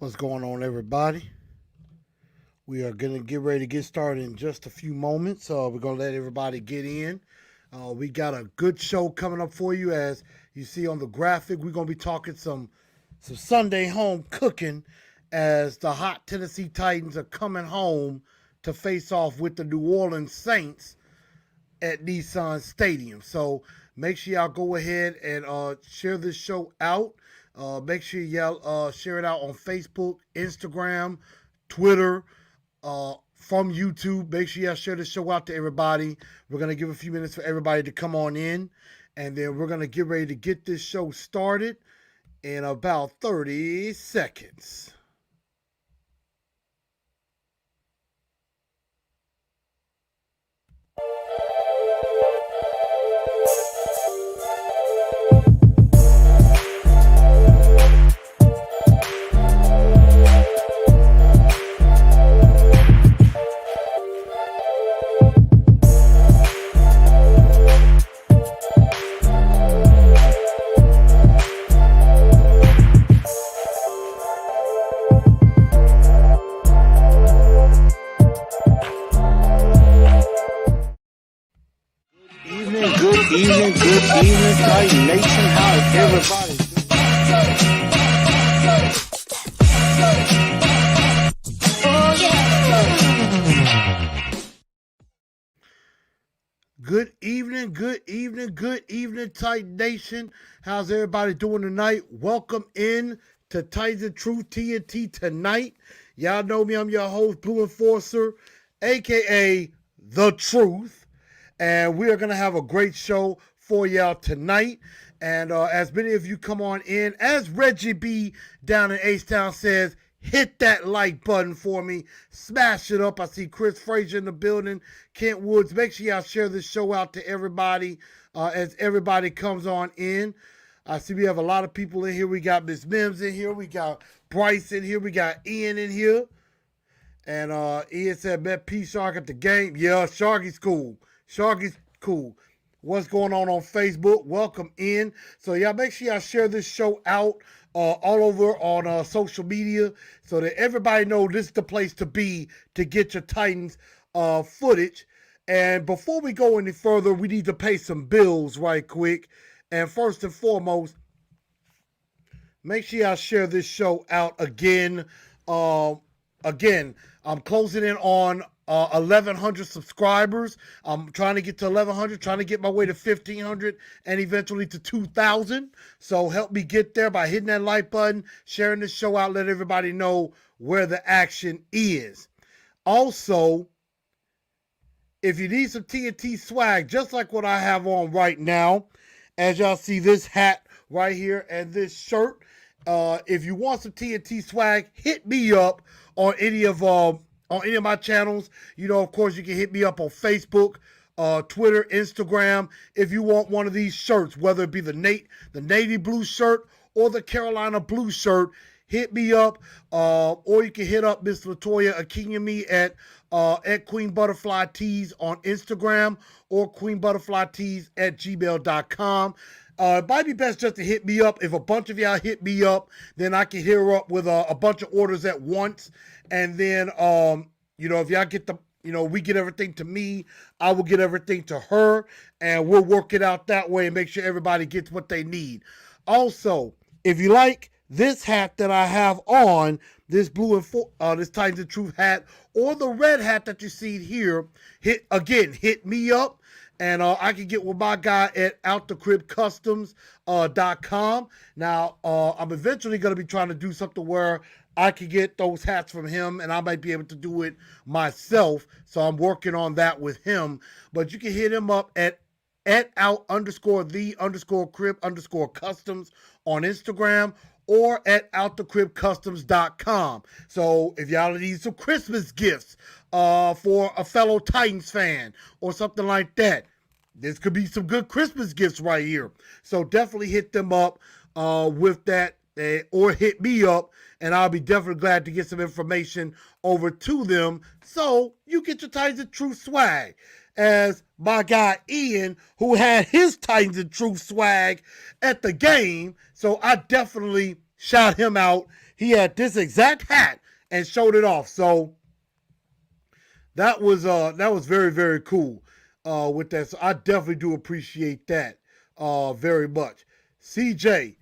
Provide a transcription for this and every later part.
What's going on, everybody? We are going to get ready to get started in just a few moments. We're going to let everybody get in. We got a good show coming up for you. As you see on the graphic, we're going to be talking some Sunday home cooking as the hot Tennessee Titans are coming home to face off with the New Orleans Saints at Nissan Stadium. So make sure y'all go ahead and share this show out. Make sure y'all share it out on Facebook, Instagram, Twitter, from YouTube. Make sure y'all share the show out to everybody. We're going to give a few minutes for everybody to come on in, and then we're going to get ready to get this show started in about 30 seconds. Good evening, Titan Nation. How is everybody doing? Good evening, Titan Nation. How's everybody doing tonight? Welcome in to Titans of Truth TNT tonight. Y'all know me, I'm your host, Blue Enforcer, aka The Truth. And we are going to have a great show for y'all tonight. And as many of you come on in, as Reggie B down in H-Town says, hit that like button for me. Smash it up. I see Chris Frazier in the building. Kent Woods. Make sure y'all share this show out to everybody as everybody comes on in. I see we have a lot of people in here. We got Miss Mims in here. We got Bryce in here. We got Ian in here. And Ian said, met P Shark at the game. Yeah, Sharky's cool. Sharky's cool. What's going on Facebook? Welcome in. So y'all make sure y'all share this show out all over on social media so that everybody knows this is the place to be to get your Titans footage. And before we go any further, we need to pay some bills right quick. And first and foremost, make sure y'all share this show out again. I'm closing in on 1,100 subscribers. I'm trying to get to 1,100, trying to get my way to 1,500 and eventually to 2,000. So help me get there by hitting that like button, sharing the show out, let everybody know where the action is. Also, if you need some TNT swag, just like what I have on right now, as y'all see this hat right here and this shirt, if you want some TNT swag, hit me up on any of my channels. You know, of course, you can hit me up on Facebook, Twitter, Instagram. If you want one of these shirts, whether it be the navy blue shirt or the Carolina blue shirt, hit me up. Or you can hit up Miss Latoya Akinyemi at Queen Butterfly Tees on Instagram or queenbutterflytees@gmail.com. It might be best just to hit me up. If a bunch of y'all hit me up, then I can hit her up with a bunch of orders at once. And then, if y'all get we get everything to me, I will get everything to her, and we'll work it out that way and make sure everybody gets what they need. Also, if you like this hat that I have on, this this Titans of Truth hat, or the red hat that you see here, hit me up. And I can get with my guy at outthecribcustoms.com. Now, I'm eventually going to be trying to do something where I can get those hats from him, and I might be able to do it myself. So I'm working on that with him. But you can hit him up at out_the_crib_customs on Instagram, or at outthecribcustoms.com. So if y'all need some Christmas gifts for a fellow Titans fan or something like that, this could be some good Christmas gifts right here. So definitely hit them up with that, or hit me up, and I'll be definitely glad to get some information over to them so you get your Titans of Truth swag. As my guy Ian, who had his Titans of Truth swag at the game, so I definitely shout him out. He had this exact hat and showed it off. So that was very, very cool with that. So I definitely do appreciate that very much. CJ,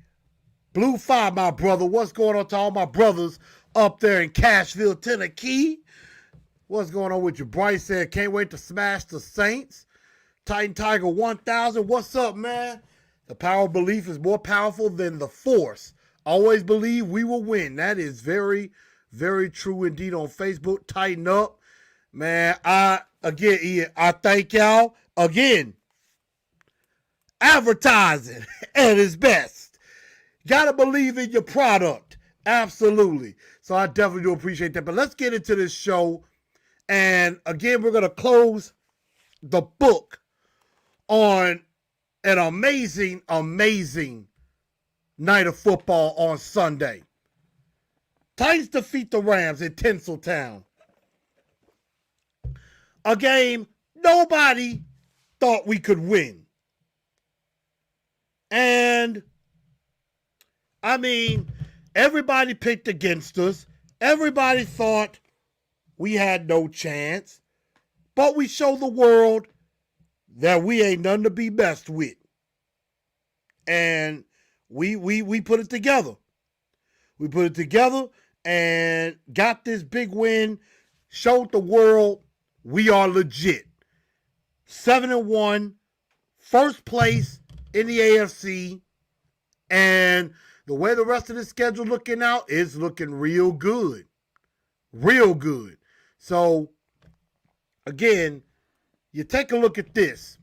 Blue 5, my brother. What's going on to all my brothers up there in Cashville, Tennessee? What's going on with you? Bryce said, can't wait to smash the Saints. Titan Tiger 1000, what's up, man? The power of belief is more powerful than the force. Always believe we will win. That is very, very true indeed on Facebook. Tighten up. Man, I thank y'all. Again, advertising at its best. Gotta believe in your product. Absolutely. So I definitely do appreciate that. But let's get into this show. And again, we're going to close the book on an amazing, amazing night of football on Sunday. Titans defeat the Rams in Tinseltown. A game nobody thought we could win. And, I mean, everybody picked against us. Everybody thought we had no chance. But we showed the world that we ain't nothing to be messed with. And we put it together. We put it together and got this big win. Showed the world we are legit. 7-1, first place in the AFC. And the way the rest of the schedule looking out is looking real good. Real good. So, again, you take a look at this.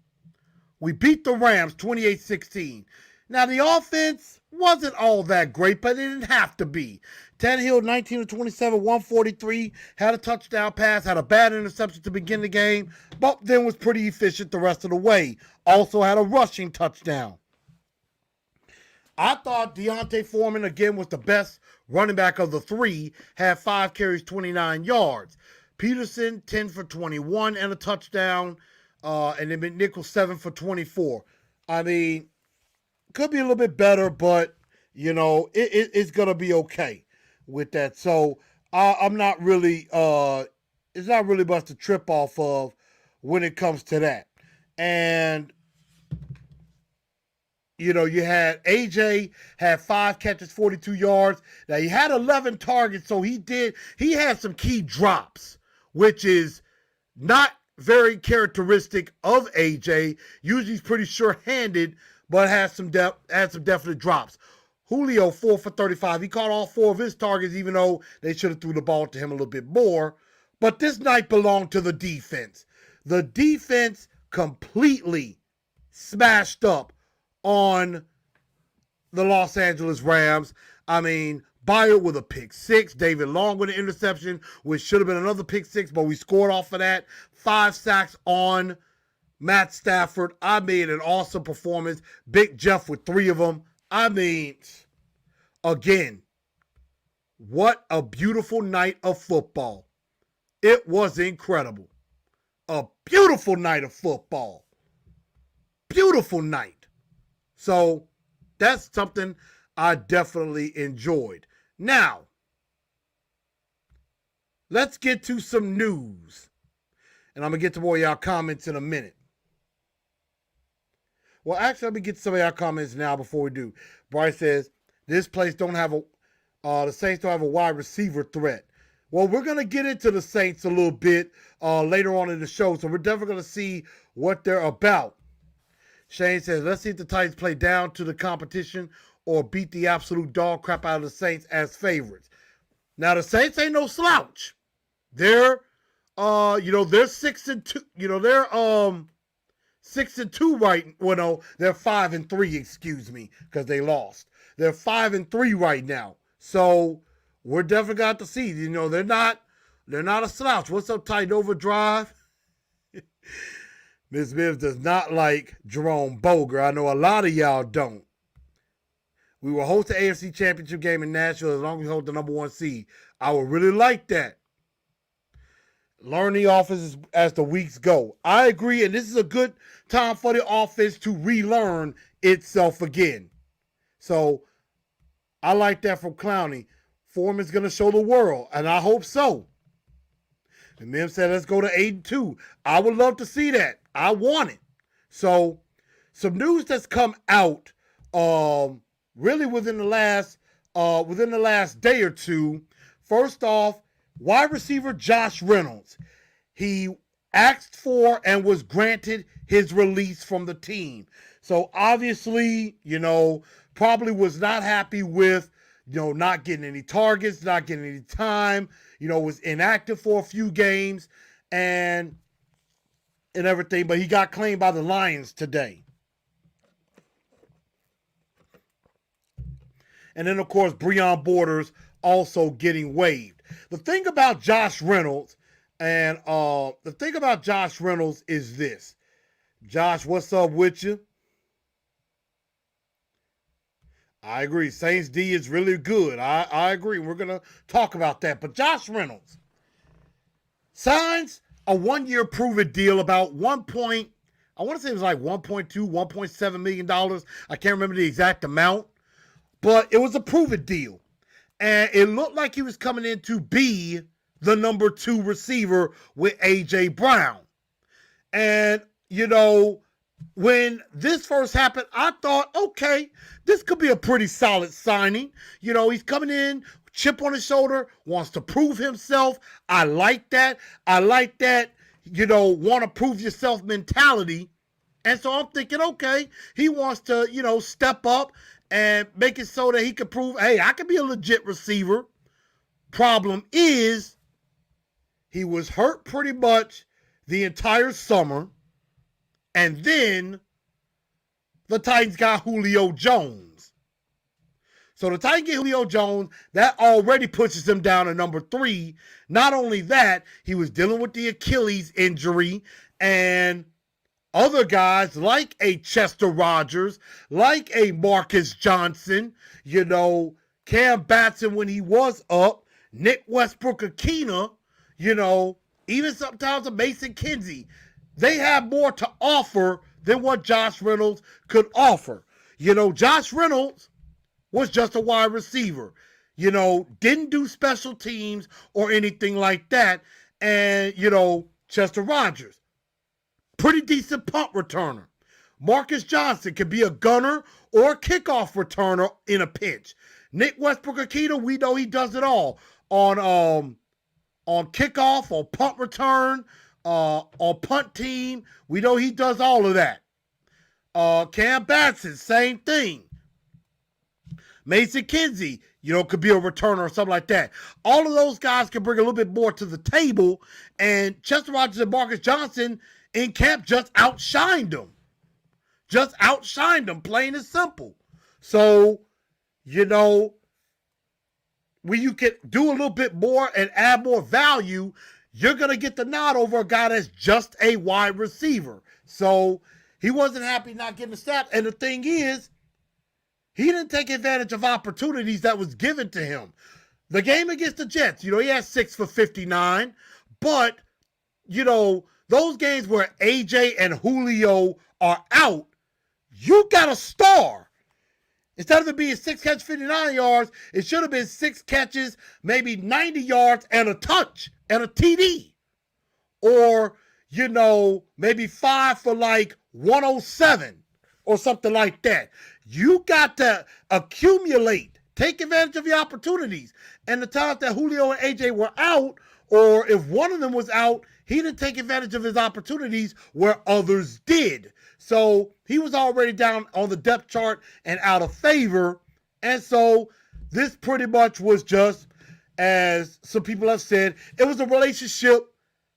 We beat the Rams 28-16. Now, the offense wasn't all that great, but it didn't have to be. Tannehill, 19-27, 143, had a touchdown pass, had a bad interception to begin the game, but then was pretty efficient the rest of the way. Also had a rushing touchdown. I thought Deontay Foreman, again, was the best running back of the three, had 5 carries, 29 yards. Peterson, 10 for 21 and a touchdown, and then McNichols, 7 for 24. I mean, could be a little bit better, but, you know, it's going to be okay with that. So, I'm not really, it's not really much to trip off of when it comes to that. And, you know, you had AJ had 5 catches, 42 yards. Now, he had 11 targets, so he had some key drops, which is not very characteristic of AJ. Usually he's pretty sure-handed, but had some definite drops. Julio, 4 for 35. He caught all 4 of his targets, even though they should have threw the ball to him a little bit more. But this night belonged to the defense. The defense completely smashed up on the Los Angeles Rams. I mean, Byard with a pick 6, David Long with an interception, which should have been another pick 6, but we scored off of that. 5 sacks on Matt Stafford. I mean, an awesome performance. Big Jeff with 3 of them. I mean, again, what a beautiful night of football. It was incredible. A beautiful night of football. Beautiful night. So, that's something I definitely enjoyed. Now, let's get to some news. And I'm going to get to more of y'all comments in a minute. Well, actually, let me get to some of y'all comments now before we do. Bryce says, this place don't have the Saints don't have a wide receiver threat. Well, we're going to get into the Saints a little bit later on in the show, so we're definitely going to see what they're about. Shane says, let's see if the Titans play down to the competition or beat the absolute dog crap out of the Saints as favorites. Now, the Saints ain't no slouch. They're, they're 6-2. They're 6-2 right. Well, no, they're 5-3. Excuse me, because they lost. They're 5-3 right now. So we're definitely got to see. They're not a slouch. What's up, Titan Overdrive? Ms. Mims does not like Jerome Boger. I know a lot of y'all don't. We will host the AFC Championship game in Nashville as long as we hold the number 1 seed. I would really like that. Learn the offense as the weeks go. I agree, and this is a good time for the offense to relearn itself again. So, I like that from Clowney. Foreman's going to show the world, and I hope so. And Mim said, let's go to 8-2. I would love to see that. I want it. So, some news that's come out really within the last day or two. First off, wide receiver Josh Reynolds. He asked for and was granted his release from the team. So obviously, probably was not happy with, not getting any targets, not getting any time, was inactive for a few games and everything, but he got claimed by the Lions today. And then, of course, Breon Borders also getting waived. The thing about Josh Reynolds, is this. Josh, what's up with you? I agree. Saints D is really good. I agree. We're going to talk about that. But Josh Reynolds signs a 1-year prove-it deal about I want to say it was like $1.2, $1.7 million. I can't remember the exact amount. But it was a prove-it deal. And it looked like he was coming in to be the number 2 receiver with A.J. Brown. And, when this first happened, I thought, okay, this could be a pretty solid signing. He's coming in, chip on his shoulder, wants to prove himself. I like that. Want to prove yourself mentality. And so I'm thinking, okay, he wants to, step up and make it so that he can prove, hey, I can be a legit receiver. Problem is, he was hurt pretty much the entire summer. And then the Titans got Julio Jones. So the Titans get Julio Jones. That already pushes him down to number 3. Not only that, he was dealing with the Achilles injury. And other guys like a Chester Rogers, like a Marcus Johnson, Cam Batson when he was up, Nick Westbrook-Akina, even sometimes a Mason Kinsey. They have more to offer than what Josh Reynolds could offer. Josh Reynolds was just a wide receiver. Didn't do special teams or anything like that. And, Chester Rogers, pretty decent punt returner. Marcus Johnson could be a gunner or a kickoff returner in a pinch. Nick Westbrook-Akina, we know he does it all. On kickoff, on punt return, on punt team, we know he does all of that. Cam Batson, same thing. Mason Kinsey, could be a returner or something like that. All of those guys can bring a little bit more to the table, and Chester Rogers and Marcus Johnson in camp just outshined them. Plain and simple. So, when you can do a little bit more and add more value, you're going to get the nod over a guy that's just a wide receiver. So he wasn't happy not getting the stats. And the thing is, he didn't take advantage of opportunities that was given to him. The game against the Jets, he had 6 for 59. But, those games where AJ and Julio are out, you got a star. Instead of it being 6 catches, 59 yards, it should have been 6 catches, maybe 90 yards and a touch and a TD. Or, maybe 5 for like 107 or something like that. You got to accumulate, take advantage of the opportunities. And the times that Julio and AJ were out, or if one of them was out, he didn't take advantage of his opportunities where others did. So he was already down on the depth chart and out of favor. And so this pretty much was just, as some people have said, it was a relationship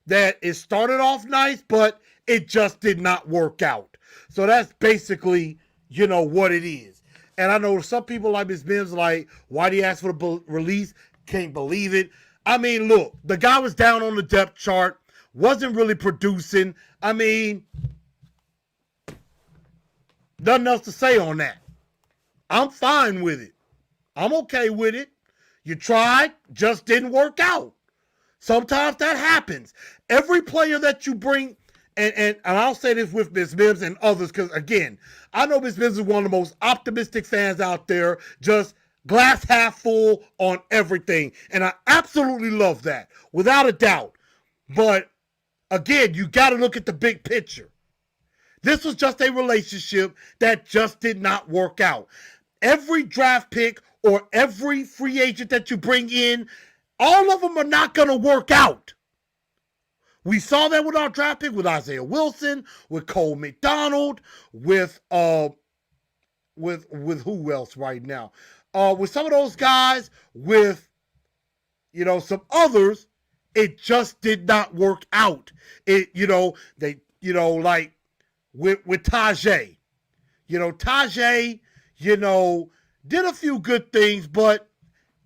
that it started off nice, but it just did not work out. So that's basically, what it is. And I know some people like Ms. Mims like, why did he ask for the release? Can't believe it. I mean, look, the guy was down on the depth chart, wasn't really producing. I mean, nothing else to say on that. I'm fine with it. I'm okay with it. You tried, just didn't work out. Sometimes that happens. Every player that you bring, and I'll say this with Ms. Mims and others, because again, I know Ms. Mims is one of the most optimistic fans out there. glass half full on everything. And I absolutely love that, without a doubt. But again, you got to look at the big picture. This was just a relationship that just did not work out. Every draft pick or every free agent that you bring in, all of them are not going to work out. We saw that with our draft pick, with Isaiah Wilson, with Cole McDonald, with who else right now? With some of those guys, with some others, it just did not work out. Like with Tajay. Tajay, did a few good things, but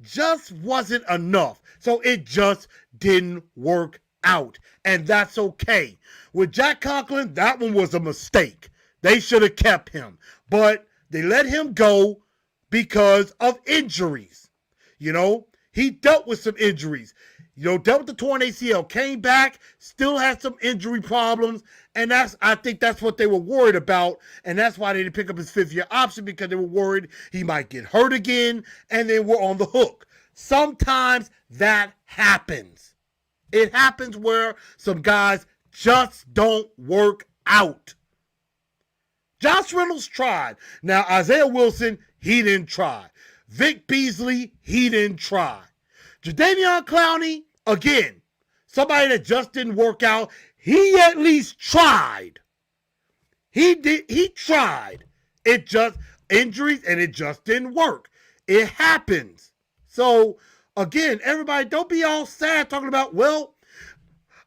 just wasn't enough. So it just didn't work out. And that's okay. With Jack Conklin, that one was a mistake. They should have kept him. But they let him go because of injuries. He dealt with some injuries. Dealt with the torn ACL, came back, still had some injury problems, and I think that's what they were worried about, and that's why they didn't pick up his fifth-year option, because they were worried he might get hurt again, and they were on the hook. Sometimes that happens. It happens where some guys just don't work out. Josh Reynolds tried. Now, Isaiah Wilson, he didn't try. Vic Beasley, he didn't try. Jadeveon Clowney, again, somebody that just didn't work out. He at least tried. He tried. It just, injuries, and it just didn't work. It happens. So, again, everybody, don't be all sad talking about, well,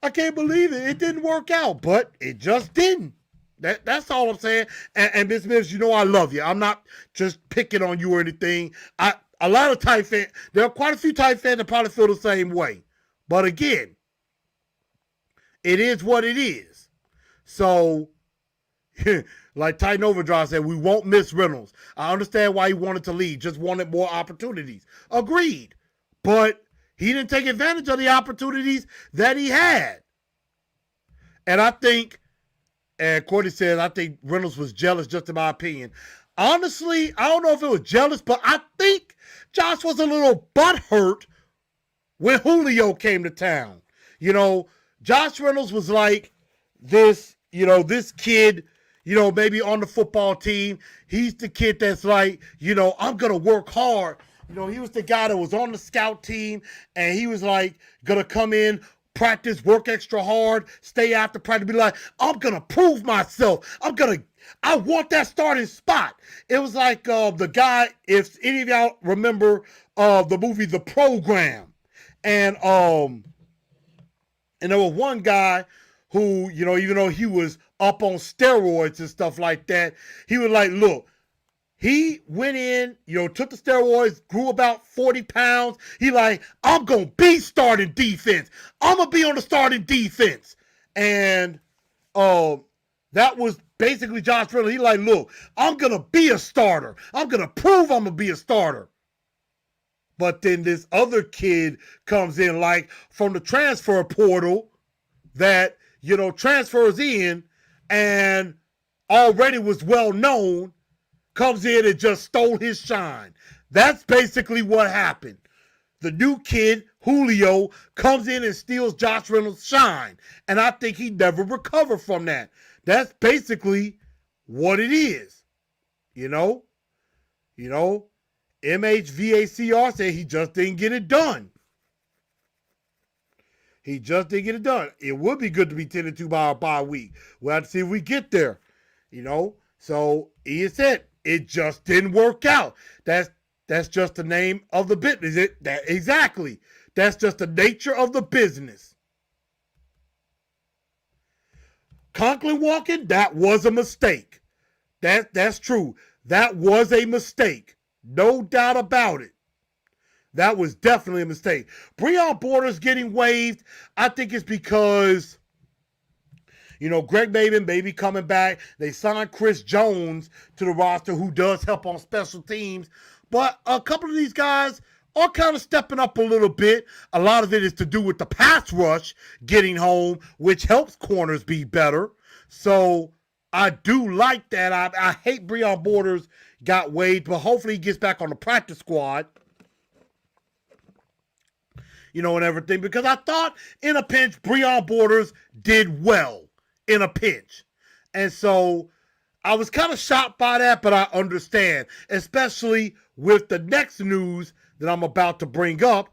I can't believe it. It didn't work out, but it just didn't. That's all I'm saying. And Miss Mims, I love you. I'm not just picking on you or anything. A lot of Titan fans, there are quite a few Titan fans that probably feel the same way. But again, it is what it is. So, like Titan Overdrive said, we won't miss Reynolds. I understand why he wanted to leave, just wanted more opportunities. Agreed. But he didn't take advantage of the opportunities that he had. And I think, and Courtney says, I think Reynolds was jealous, just in my opinion. Honestly, I don't know if it was jealous, but I think Josh was a little butthurt when Julio came to town. Josh Reynolds was like this, this kid, maybe on the football team. He's the kid that's like, I'm going to work hard. He was the guy that was on the scout team, and he was like going to come in, practice, work extra hard, stay after practice, be like, I'm going to prove myself. I want that starting spot. It was like the guy, if any of y'all remember the movie The Program. And there was one guy who, even though he was up on steroids and stuff like that, he was like, look, he went in, took the steroids, grew about 40 pounds. He like, I'm going to be starting defense. I'm going to be on the starting defense. And that was basically Josh Reynolds. He like, look, I'm going to be a starter. I'm going to prove I'm going to be a starter. But then this other kid comes in like from the transfer portal that, transfers in and already was well known, comes in and just stole his shine. That's basically what happened. The new kid, Julio, comes in and steals Josh Reynolds' shine. And I think he never recovered from that. That's basically what it is. MHVACR said he just didn't get it done. He just didn't get it done. It would be good to be 10-2 by a bye week. We'll have to see if we get there. So he said it just didn't work out. That's just the name of the business. Exactly. That's just the nature of the business. Conklin walking, that was a mistake. That's true. That was a mistake. No doubt about it. That was definitely a mistake. Breon Borders getting waived, I think it's because, Greg Maben may be coming back. They signed Chris Jones to the roster, who does help on special teams. But a couple of these guys are kind of stepping up a little bit. A lot of it is to do with the pass rush getting home, which helps corners be better. So I do like that. I hate Breon Borders got waived, but hopefully he gets back on the practice squad. And everything. Because I thought in a pinch, Breon Borders did well in a pinch. And so I was kind of shocked by that, but I understand. Especially with the next news that I'm about to bring up.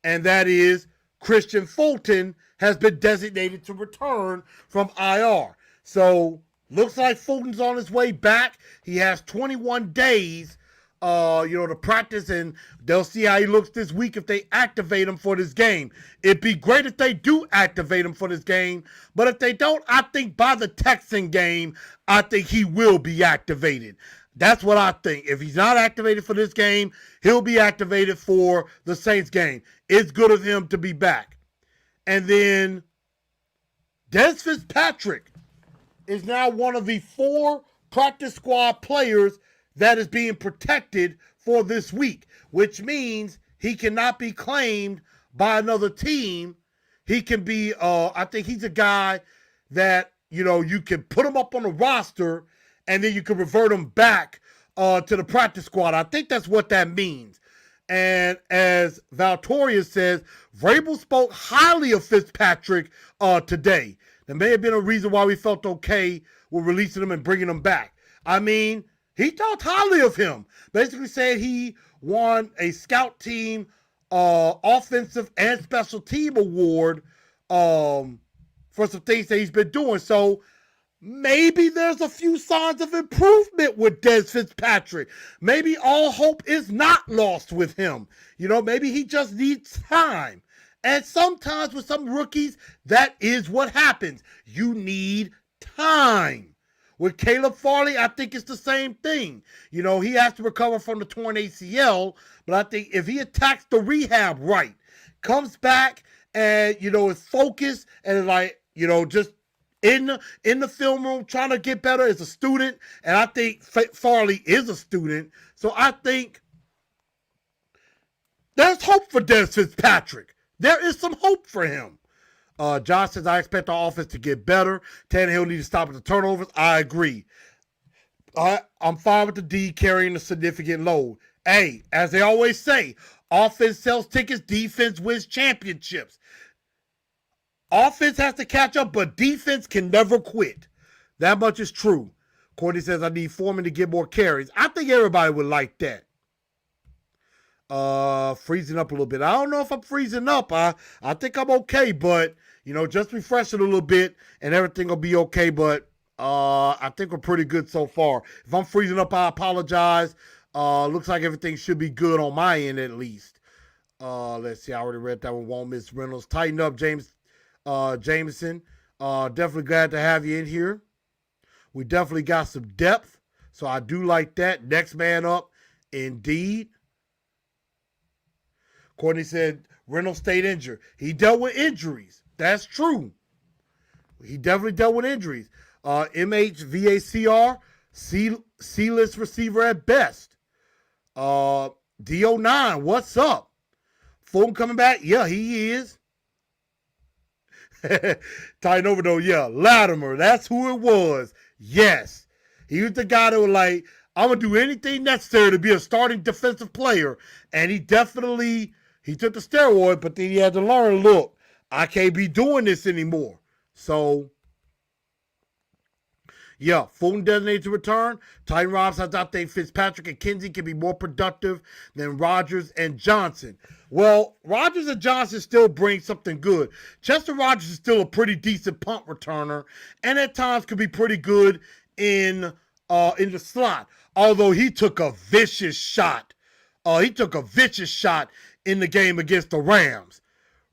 And that is Christian Fulton has been designated to return from IR. So looks like Fulton's on his way back. He has 21 days to practice, and they'll see how he looks this week if they activate him for this game. It'd be great if they do activate him for this game, but if they don't, I think by the Texan game, I think he will be activated. That's what I think. If he's not activated for this game, he'll be activated for the Saints game. It's good of him to be back. And then Des Fitzpatrick is now one of the 4 practice squad players that is being protected for this week, which means he cannot be claimed by another team. He can be, I think he's a guy that, you can put him up on the roster and then you can revert him back to the practice squad. I think that's what that means. And as Valtoria says, Vrabel spoke highly of Fitzpatrick today. There may have been a reason why we felt okay with releasing him and bringing him back. I mean, he talked highly of him. Basically said he won a scout team offensive and special team award for some things that he's been doing. So maybe there's a few signs of improvement with Des Fitzpatrick. Maybe all hope is not lost with him. Maybe he just needs time. And sometimes with some rookies, that is what happens. You need time. With Caleb Farley, I think it's the same thing. He has to recover from the torn ACL, but I think if he attacks the rehab right, comes back and, is focused and just in the film room trying to get better as a student, and I think Farley is a student, so I think there's hope for Des Fitzpatrick. There is some hope for him. Josh says, I expect our offense to get better. Tannehill need to stop at the turnovers. I agree. I'm fine with the D carrying a significant load. Hey, as they always say, offense sells tickets, defense wins championships. Offense has to catch up, but defense can never quit. That much is true. Courtney says, I need Foreman to get more carries. I think everybody would like that. Freezing up a little bit. I don't know if I'm freezing up. I think I'm okay, but just refresh it a little bit and everything will be okay. But I think we're pretty good so far. If I'm freezing up, I apologize. Looks like everything should be good on my end at least. Let's see. I already read that one. Won't miss Reynolds. Tighten up, Jameson. Definitely glad to have you in here. We definitely got some depth, so I do like that. Next man up, indeed. Courtney said Reynolds stayed injured. He dealt with injuries. That's true. He definitely dealt with injuries. MHVACR, C-list receiver at best. D09, what's up? Fulton coming back? Yeah, he is. Tighten over though, yeah. Latimer, that's who it was. Yes. He was the guy that was like, I'm going to do anything necessary to be a starting defensive player. And he took the steroid, but then he had to learn, look, I can't be doing this anymore. So, yeah, Fulton designated to return. Titan Rob says, I think Fitzpatrick and Kinsey can be more productive than Rodgers and Johnson. Well, Rodgers and Johnson still bring something good. Chester Rogers is still a pretty decent punt returner, and at times could be pretty good in the slot. Although he took a vicious shot. In the game against the Rams.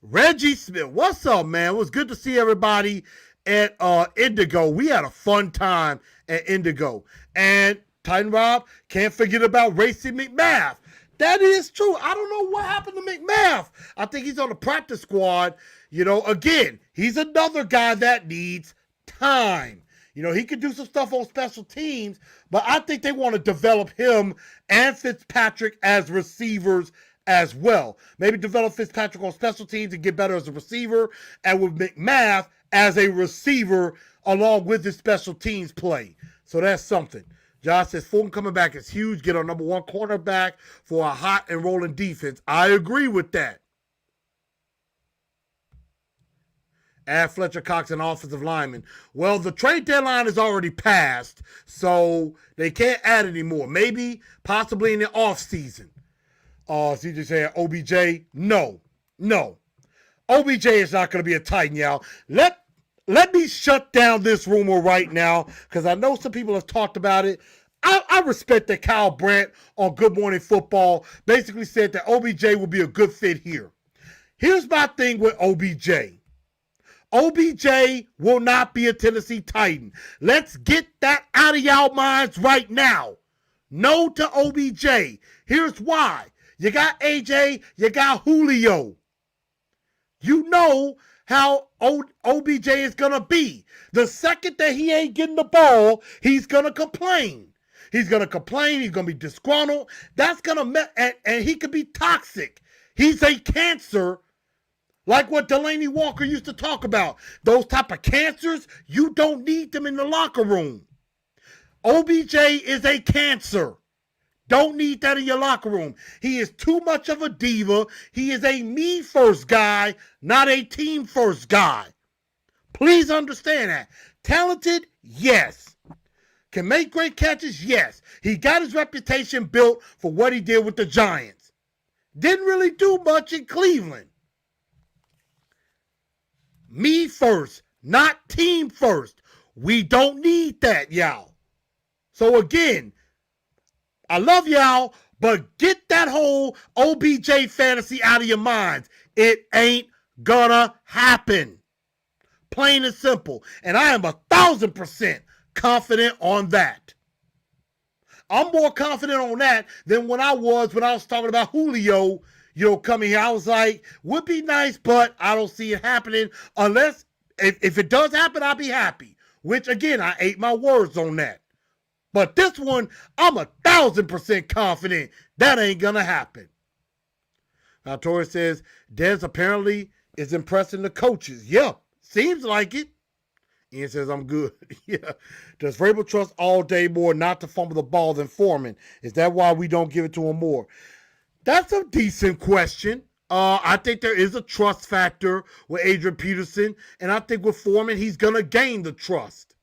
Reggie Smith, what's up, man? It was good to see everybody at Indigo. We had a fun time at Indigo. And Titan Rob, can't forget about Racing McMath. That is true. I don't know what happened to McMath. I think he's on the practice squad. Again, he's another guy that needs time. He could do some stuff on special teams, but I think they want to develop him and Fitzpatrick as receivers as well. Maybe develop Fitzpatrick on special teams and get better as a receiver, and with McMath as a receiver along with his special teams play. So that's something. Josh says Fulton coming back is huge. Get our number one cornerback for a hot and rolling defense. I agree with that. Add Fletcher Cox, an offensive lineman. Well, the trade deadline is already passed, so they can't add anymore. Maybe, possibly in the offseason. CJ saying OBJ, no. OBJ is not going to be a Titan, y'all. Let me shut down this rumor right now, because I know some people have talked about it. I respect that Kyle Brandt on Good Morning Football basically said that OBJ will be a good fit here. Here's my thing with OBJ. OBJ will not be a Tennessee Titan. Let's get that out of y'all minds right now. No to OBJ. Here's why. You got AJ, you got Julio. You know how OBJ is going to be. The second that he ain't getting the ball, he's going to complain. He's going to complain. He's going to be disgruntled. That's going to, and he could be toxic. He's a cancer, like what Delaney Walker used to talk about. Those type of cancers, you don't need them in the locker room. OBJ is a cancer. Don't need that in your locker room. He is too much of a diva. He is a me-first guy, not a team-first guy. Please understand that. Talented? Yes. Can make great catches? Yes. He got his reputation built for what he did with the Giants. Didn't really do much in Cleveland. Me first, not team first. We don't need that, y'all. So again, I love y'all, but get that whole OBJ fantasy out of your minds. It ain't gonna happen. Plain and simple. And I am 1,000% confident on that. I'm more confident on that than when I was talking about Julio, coming here. I was like, would be nice, but I don't see it happening unless, if it does happen, I'll be happy. Which, again, I ate my words on that. But this one, I'm 1,000% confident that ain't going to happen. Now, Tori says, Dez apparently is impressing the coaches. Yeah, seems like it. Ian says, I'm good. Yeah. Does Vrabel trust all day more not to fumble the ball than Foreman? Is that why we don't give it to him more? That's a decent question. I think there is a trust factor with Adrian Peterson, and I think with Foreman, he's going to gain the trust.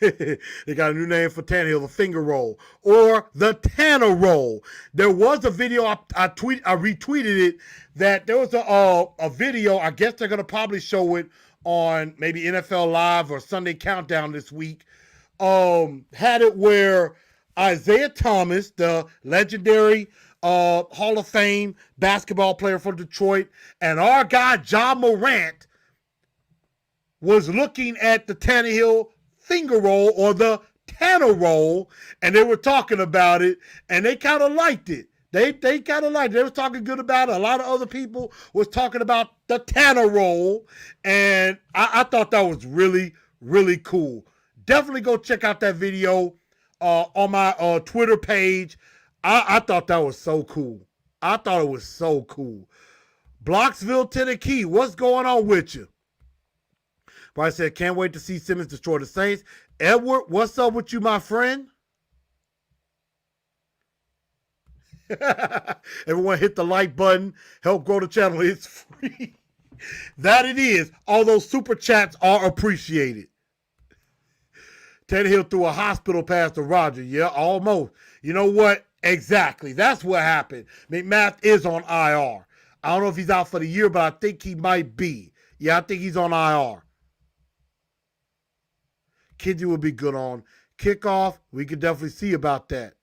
They got a new name for Tannehill, the finger roll, or the Tanner roll. There was a video, I retweeted it, that there was a video, I guess they're going to probably show it on maybe NFL Live or Sunday Countdown this week, had it where Isaiah Thomas, the legendary Hall of Fame basketball player for Detroit, and our guy John Morant was looking at the Tannehill finger roll or the Tanner roll, and they were talking about it, and they kind of liked it. They kind of liked it. They were talking good about it. A lot of other people was talking about the Tanner roll, and I thought that was really, really cool. Definitely go check out that video on my Twitter page. I thought that was so cool. I thought it was so cool. Blocksville, Tennessee, what's going on with you? Bryce said, can't wait to see Simmons destroy the Saints. Edward, what's up with you, my friend? Everyone hit the like button. Help grow the channel. It's free. That it is. All those super chats are appreciated. Tannehill threw a hospital pass to Roger. Yeah, almost. You know what? Exactly. That's what happened. McMath is on IR. I don't know if he's out for the year, but I think he might be. Yeah, I think he's on IR. Kinsey would be good on kickoff. We could definitely see about that.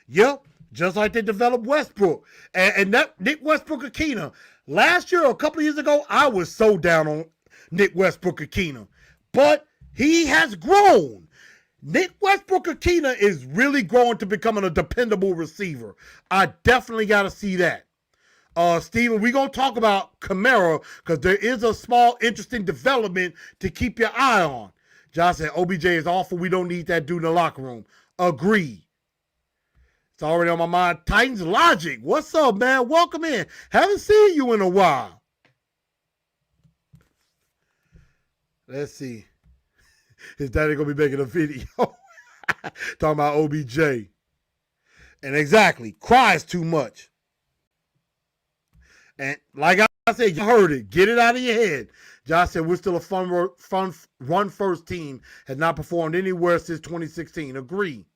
Yep, just like they developed Westbrook. And that Nick Westbrook-Akina. Last year, or a couple of years ago, I was so down on Nick Westbrook-Akina. But he has grown. Nick Westbrook-Akina is really growing to becoming a dependable receiver. I definitely got to see that. Steven, we're going to talk about Kamara because there is a small, interesting development to keep your eye on. Josh said, OBJ is awful. We don't need that dude in the locker room. Agreed. It's already on my mind. Titans Logic. What's up, man? Welcome in. Haven't seen you in a while. Let's see. His daddy going to be making a video talking about OBJ. And exactly, cries too much. And like I said, you heard it. Get it out of your head. Josh said, we're still a fun run-first team. Has not performed anywhere since 2016. Agree.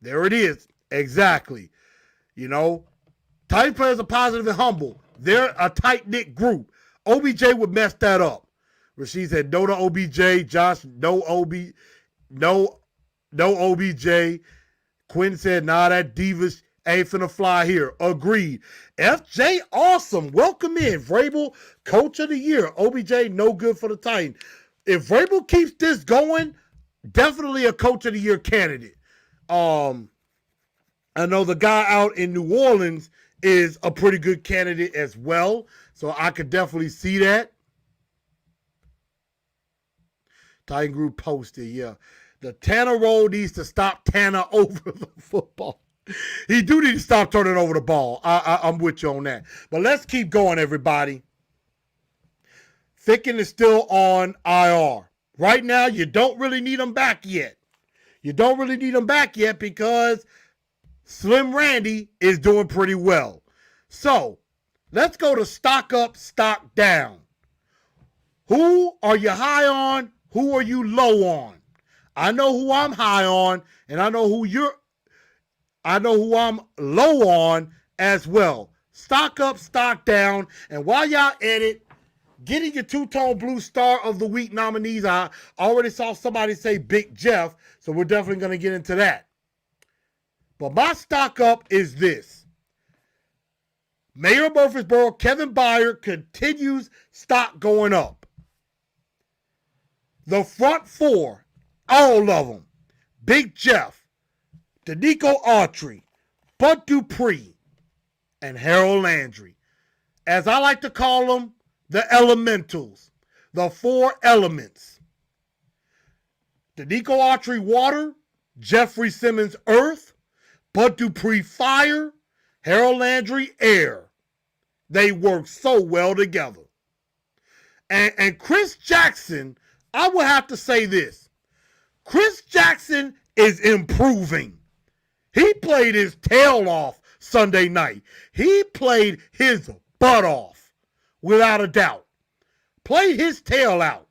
There it is. Exactly. You know, Titan players are positive and humble. They're a tight-knit group. OBJ would mess that up. Rasheed said, no to OBJ. Josh, no OBJ. Quinn said, nah, that Divas ain't finna fly here. Agreed. FJ, awesome. Welcome in. Vrabel, coach of the year. OBJ, no good for the Titans. If Vrabel keeps this going, definitely a coach of the year candidate. I know the guy out in New Orleans is a pretty good candidate as well. So I could definitely see that. Titan Group posted, yeah. The Tanner role needs to stop Tanner over the football. He do need to stop turning over the ball. I'm with you on that. But let's keep going, everybody. Ficken is still on IR. Right now, you don't really need him back yet. You don't really need him back yet because Slim Randy is doing pretty well. So, let's go to stock up, stock down. Who are you high on? Who are you low on? I know who I'm high on, and I know who I'm low on as well. Stock up, stock down, and while y'all at it, getting your two-tone blue star of the week nominees. I already saw somebody say Big Jeff, so we're definitely going to get into that. But my stock up is this. Mayor of Murfreesboro, Kevin Byard, continues stock going up. The front four, all of them, Big Jeff, Danico Autry, Bud Dupree, and Harold Landry. As I like to call them, the elementals, the four elements. Danico Autry, water, Jeffrey Simmons, earth, Bud Dupree, fire, Harold Landry, air. They work so well together. And Chris Jackson, I would have to say this. Chris Jackson is improving. He played his tail off Sunday night. He played his butt off, without a doubt. Played his tail out.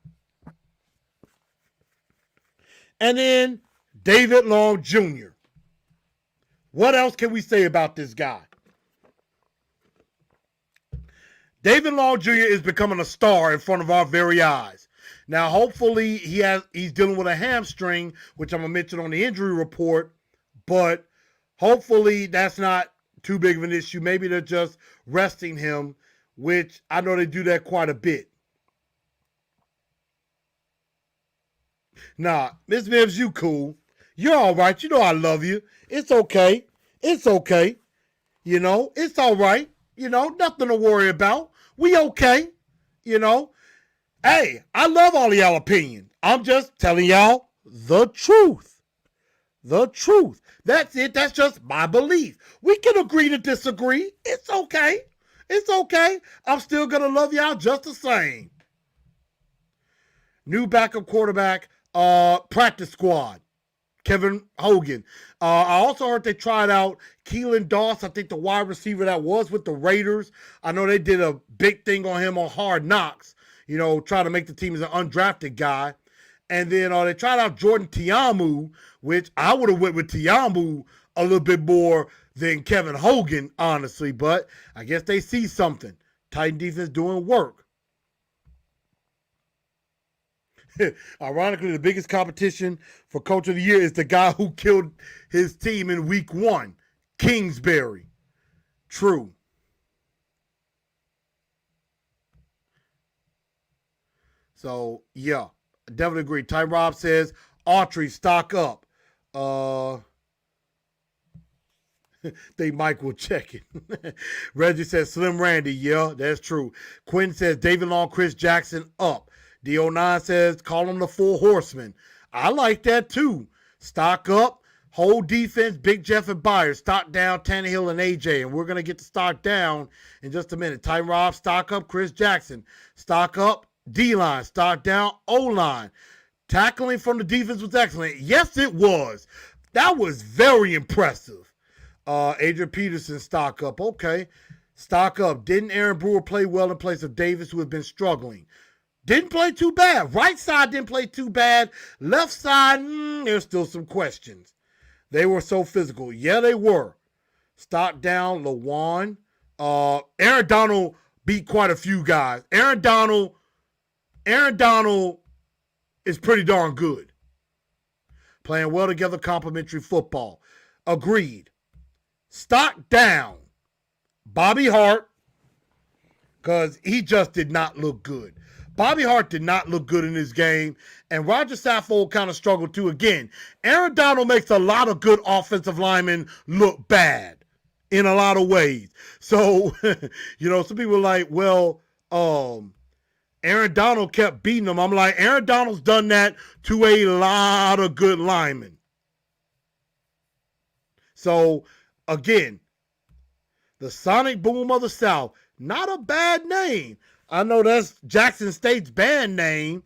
And then David Long Jr. What else can we say about this guy? David Long Jr. is becoming a star in front of our very eyes. Now, hopefully, he's dealing with a hamstring, which I'm going to mention on the injury report, but hopefully that's not too big of an issue. Maybe they're just resting him, which I know they do that quite a bit. Nah, Miss Mims, you cool. You're all right. You know I love you. It's okay. It's okay. You know, it's all right. You know, nothing to worry about. We okay. You know. Hey, I love all of y'all opinion. I'm just telling y'all the truth. The truth. That's it. That's just my belief. We can agree to disagree. It's okay. It's okay. I'm still going to love y'all just the same. New backup quarterback, practice squad. Kevin Hogan. I also heard they tried out Keelan Doss, I think the wide receiver that was with the Raiders. I know they did a big thing on him on Hard Knocks, you know, trying to make the team as an undrafted guy. And then they tried out Jordan Tiamu, which I would have went with Tiamu a little bit more than Kevin Hogan, honestly. But I guess they see something. Titan defense doing work. Ironically, the biggest competition for Coach of the Year is the guy who killed his team in week 1, Kingsbury. True. So, yeah, definitely agree. Ty Rob says, Autry, stock up. Think Mike will check it. Reggie says, Slim Randy, yeah, that's true. Quinn says, David Long, Chris Jackson, up. D09 says, call them the Four Horsemen. I like that too. Stock up, Whole defense, Big Jeff and Byers, stock down, Tannehill and AJ. And we're going to get the stock down in just a minute. Titan Rob, stock up, Chris Jackson. Stock up, D-line. Stock down, O-line. Tackling from the defense was excellent. Yes, it was. That was very impressive. Adrian Peterson, stock up. Okay. Stock up. Didn't Aaron Brewer play well in place of Davis, who has been struggling? Didn't play too bad. Right side didn't play too bad. Left side, there's still some questions. They were so physical. Yeah, they were. Stock down, Lawan. Aaron Donald beat quite a few guys. Aaron Donald is pretty darn good. Playing well together, complimentary football. Agreed. Stock down, Bobby Hart, because he just did not look good. Bobby Hart did not look good in this game, and Roger Saffold kind of struggled too. Again, Aaron Donald makes a lot of good offensive linemen look bad in a lot of ways. So, some people are like, well, Aaron Donald kept beating them. I'm like, Aaron Donald's done that to a lot of good linemen. So, again, the Sonic Boom of the South, not a bad name. I know that's Jackson State's band name.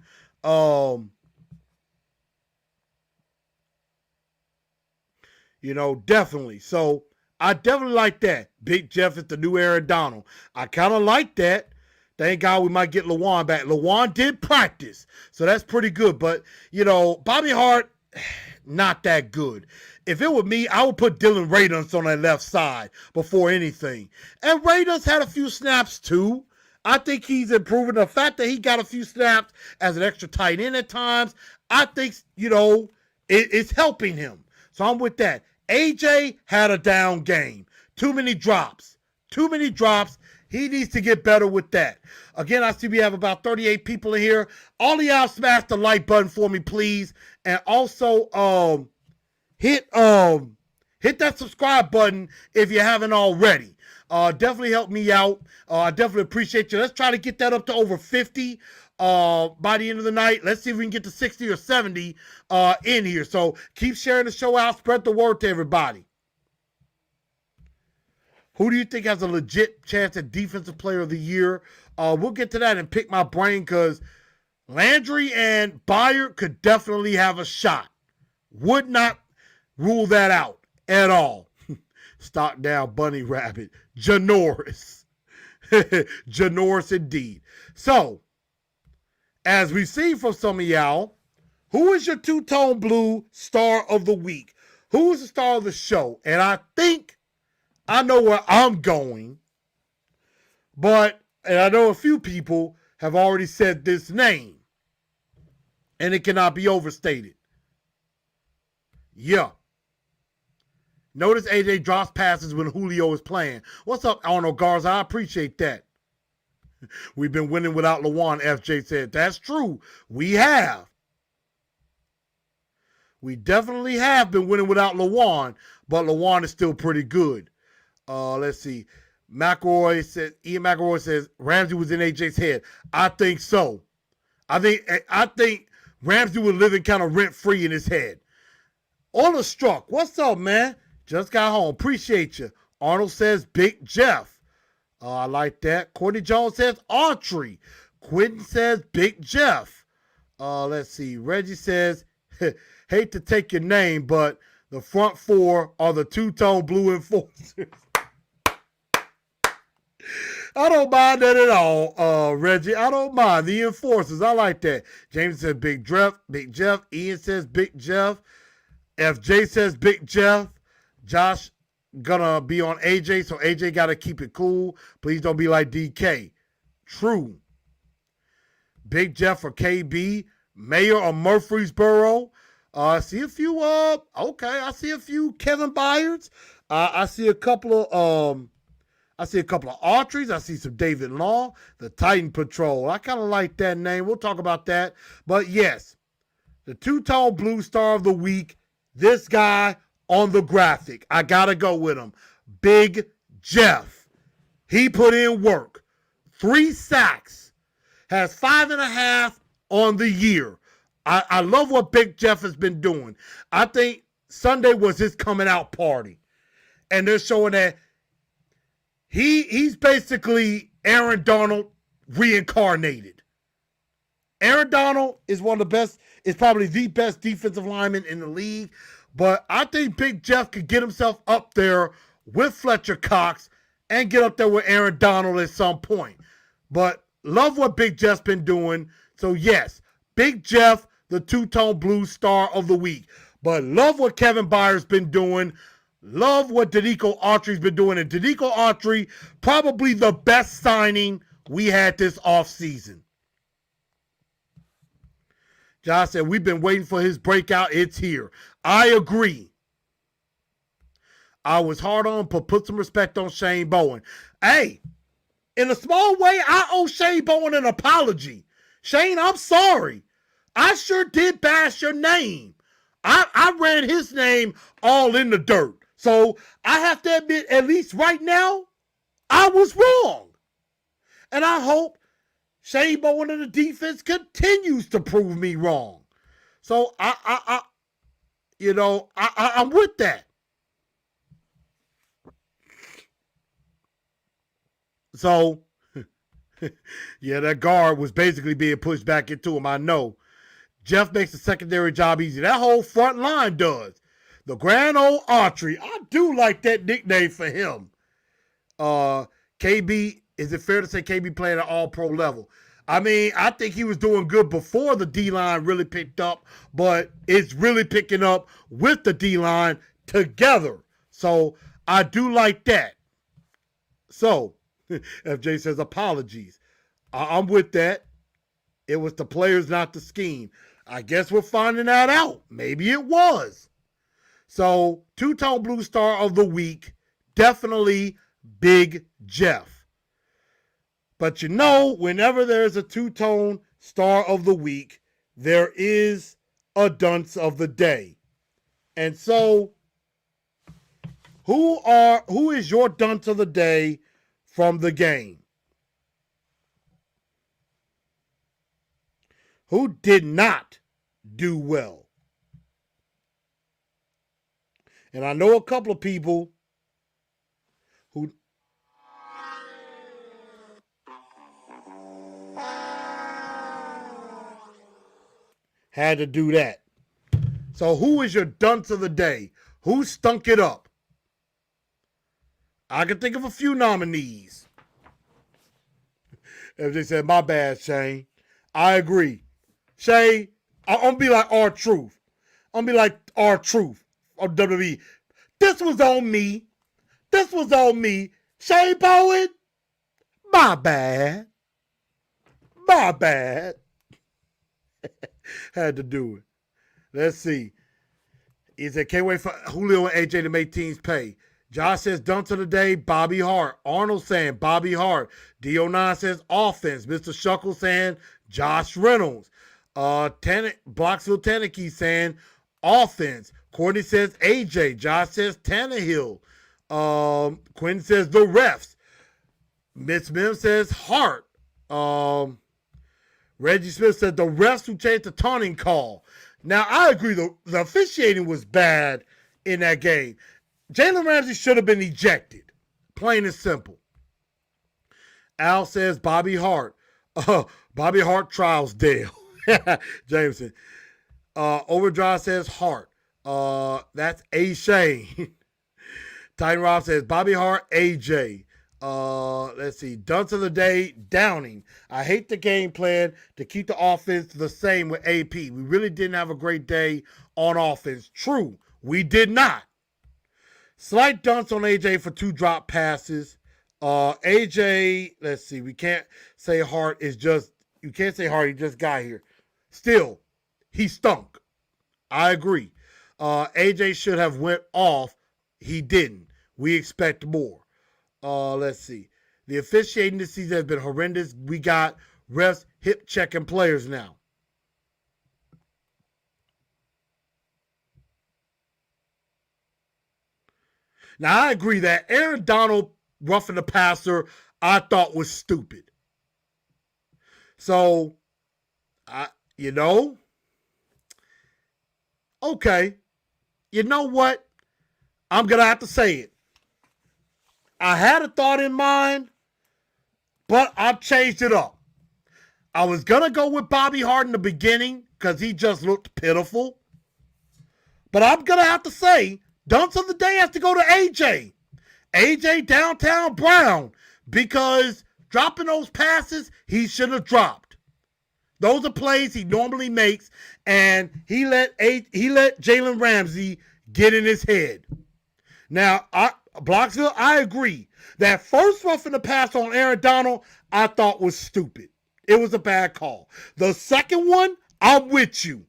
Definitely. So I definitely like that. Big Jeff is the new Aaron Donald. I kind of like that. Thank God we might get Lawan back. Lawan did practice, so that's pretty good. But, Bobby Hart, not that good. If it were me, I would put Dylan Radunz on that left side before anything. And Radunz had a few snaps too. I think he's improving. The fact that he got a few snaps as an extra tight end at times, I think, it's helping him. So I'm with that. AJ had a down game. Too many drops. He needs to get better with that. Again, I see we have about 38 people in here. All of y'all smash the like button for me, please. And also hit that subscribe button if you haven't already. Definitely help me out. I definitely appreciate you. Let's try to get that up to over 50 by the end of the night. Let's see if we can get to 60 or 70 in here. So keep sharing the show out. Spread the word to everybody. Who do you think has a legit chance at Defensive Player of the Year? We'll get to that and pick my brain because Landry and Byard could definitely have a shot. Would not rule that out at all. Stock down, Bunny Rabbit. Janoris. Janoris indeed. So, as we've seen from some of y'all, who is your two-tone blue star of the week? Who is the star of the show? And I think I know where I'm going, and I know a few people have already said this name, and it cannot be overstated. Yeah. Notice AJ drops passes when Julio is playing. What's up, Arnold Garza? I appreciate that. We've been winning without Lawan, FJ said. That's true. We have. We definitely have been winning without Lawan, but Lawan is still pretty good. Let's see. Ian McElroy says Ramsey was in AJ's head. I think so. I think Ramsey was living kind of rent-free in his head. Orla Struck, what's up, man? Just got home. Appreciate you. Arnold says Big Jeff. I like that. Courtney Jones says Autry. Quentin says Big Jeff. Let's see. Reggie says, hate to take your name, but the front four are the two-tone blue enforcers. I don't mind that at all, Reggie. I don't mind. The enforcers. I like that. James says Big Jeff. Big Jeff. Ian says Big Jeff. FJ says Big Jeff. Josh gonna be on AJ, so AJ gotta keep it cool. Please don't be like DK. True. Big Jeff for KB. Mayor of Murfreesboro. I see a few, I see a few Kevin Byards. I see a couple of, Autries. I see some David Long. The Titan Patrol. I kind of like that name. We'll talk about that. But yes, the two-tone blue star of the week, this guy on the graphic. I got to go with him. Big Jeff. He put in work. 3 sacks. Has 5.5 on the year. I love what Big Jeff has been doing. I think Sunday was his coming out party. And they're showing that he's basically Aaron Donald reincarnated. Aaron Donald is one of the best, is probably the best defensive lineman in the league. But I think Big Jeff could get himself up there with Fletcher Cox and get up there with Aaron Donald at some point. But love what Big Jeff's been doing. So yes, Big Jeff, the two-tone blue star of the week. But love what Kevin Byard's been doing. Love what Danico Autry's been doing. And Danico Autry, probably the best signing we had this offseason. Josh said, we've been waiting for his breakout. It's here. I agree. I was hard on, but put some respect on Shane Bowen. Hey, in a small way, I owe Shane Bowen an apology. Shane, I'm sorry. I sure did bash your name. I ran his name all in the dirt. So I have to admit, at least right now, I was wrong. And I hope Shane Bowen and the defense continues to prove me wrong. So I'm with that. So, yeah, that guard was basically being pushed back into him. I know. Jeff makes the secondary job easy. That whole front line does. The grand old Autry. I do like that nickname for him. KB, is it fair to say KB played at all-pro level? I mean, I think he was doing good before the D-line really picked up, but it's really picking up with the D-line together. So I do like that. So, FJ says apologies. I'm with that. It was the players, not the scheme. I guess we're finding that out. Maybe it was. So, two-tone blue star of the week, definitely Big Jeff. But you know, whenever there's a two-tone star of the week, there is a dunce of the day. And so, who is your dunce of the day from the game? Who did not do well? And I know a couple of people who had to do that. So who is your dunce of the day? Who stunk it up? I can think of a few nominees. If they said, my bad, Shane. I agree. Shane, I'm going to be like R-Truth. I'm going to be like R-Truth on WWE. This was on me. This was on me. Shane Bowen, my bad. My bad. Had to do it. Let's see. He said, can't wait for Julio and AJ to make teams pay. Josh says, dunce of the day, Bobby Hart. Arnold saying, Bobby Hart. D09 says, offense. Mr. Shuckle saying, Josh Reynolds. Blocksville Tanneky saying, offense. Courtney says, AJ. Josh says, Tannehill. Quinn says, the refs. Miss Mim says, Hart. Reggie Smith said, the refs who changed the taunting call. Now, I agree, the officiating was bad in that game. Jalen Ramsey should have been ejected. Plain and simple. Al says Bobby Hart. Bobby Hart trials Dale. Jameson. Overdrive says Hart. That's A. Shane. Titan Rob says Bobby Hart, AJ. Let's see. Dunce of the day, Downing. I hate the game plan to keep the offense the same with AP. We really didn't have a great day on offense. True, we did not. Slight dunce on AJ for 2 drop passes. AJ, let's see. We can't say Hart is just, you can't say Hart, he just got here. Still, he stunk. I agree. AJ should have went off. He didn't. We expect more. Let's see. The officiating this season has been horrendous. We got refs hip checking players now. Now, I agree that Aaron Donald roughing the passer, I thought was stupid. So, okay. you know what? I'm going to have to say it. I had a thought in mind, but I've changed it up. I was going to go with Bobby Hart in the beginning because he just looked pitiful. But I'm going to have to say, Dunce of the Day has to go to AJ. AJ Downtown Brown, because dropping those passes, he should have dropped. Those are plays he normally makes, and he let Jalen Ramsey get in his head. Now, Blocksville, I agree. That first roughing the pass on Aaron Donald, I thought was stupid. It was a bad call. The second one, I'm with you.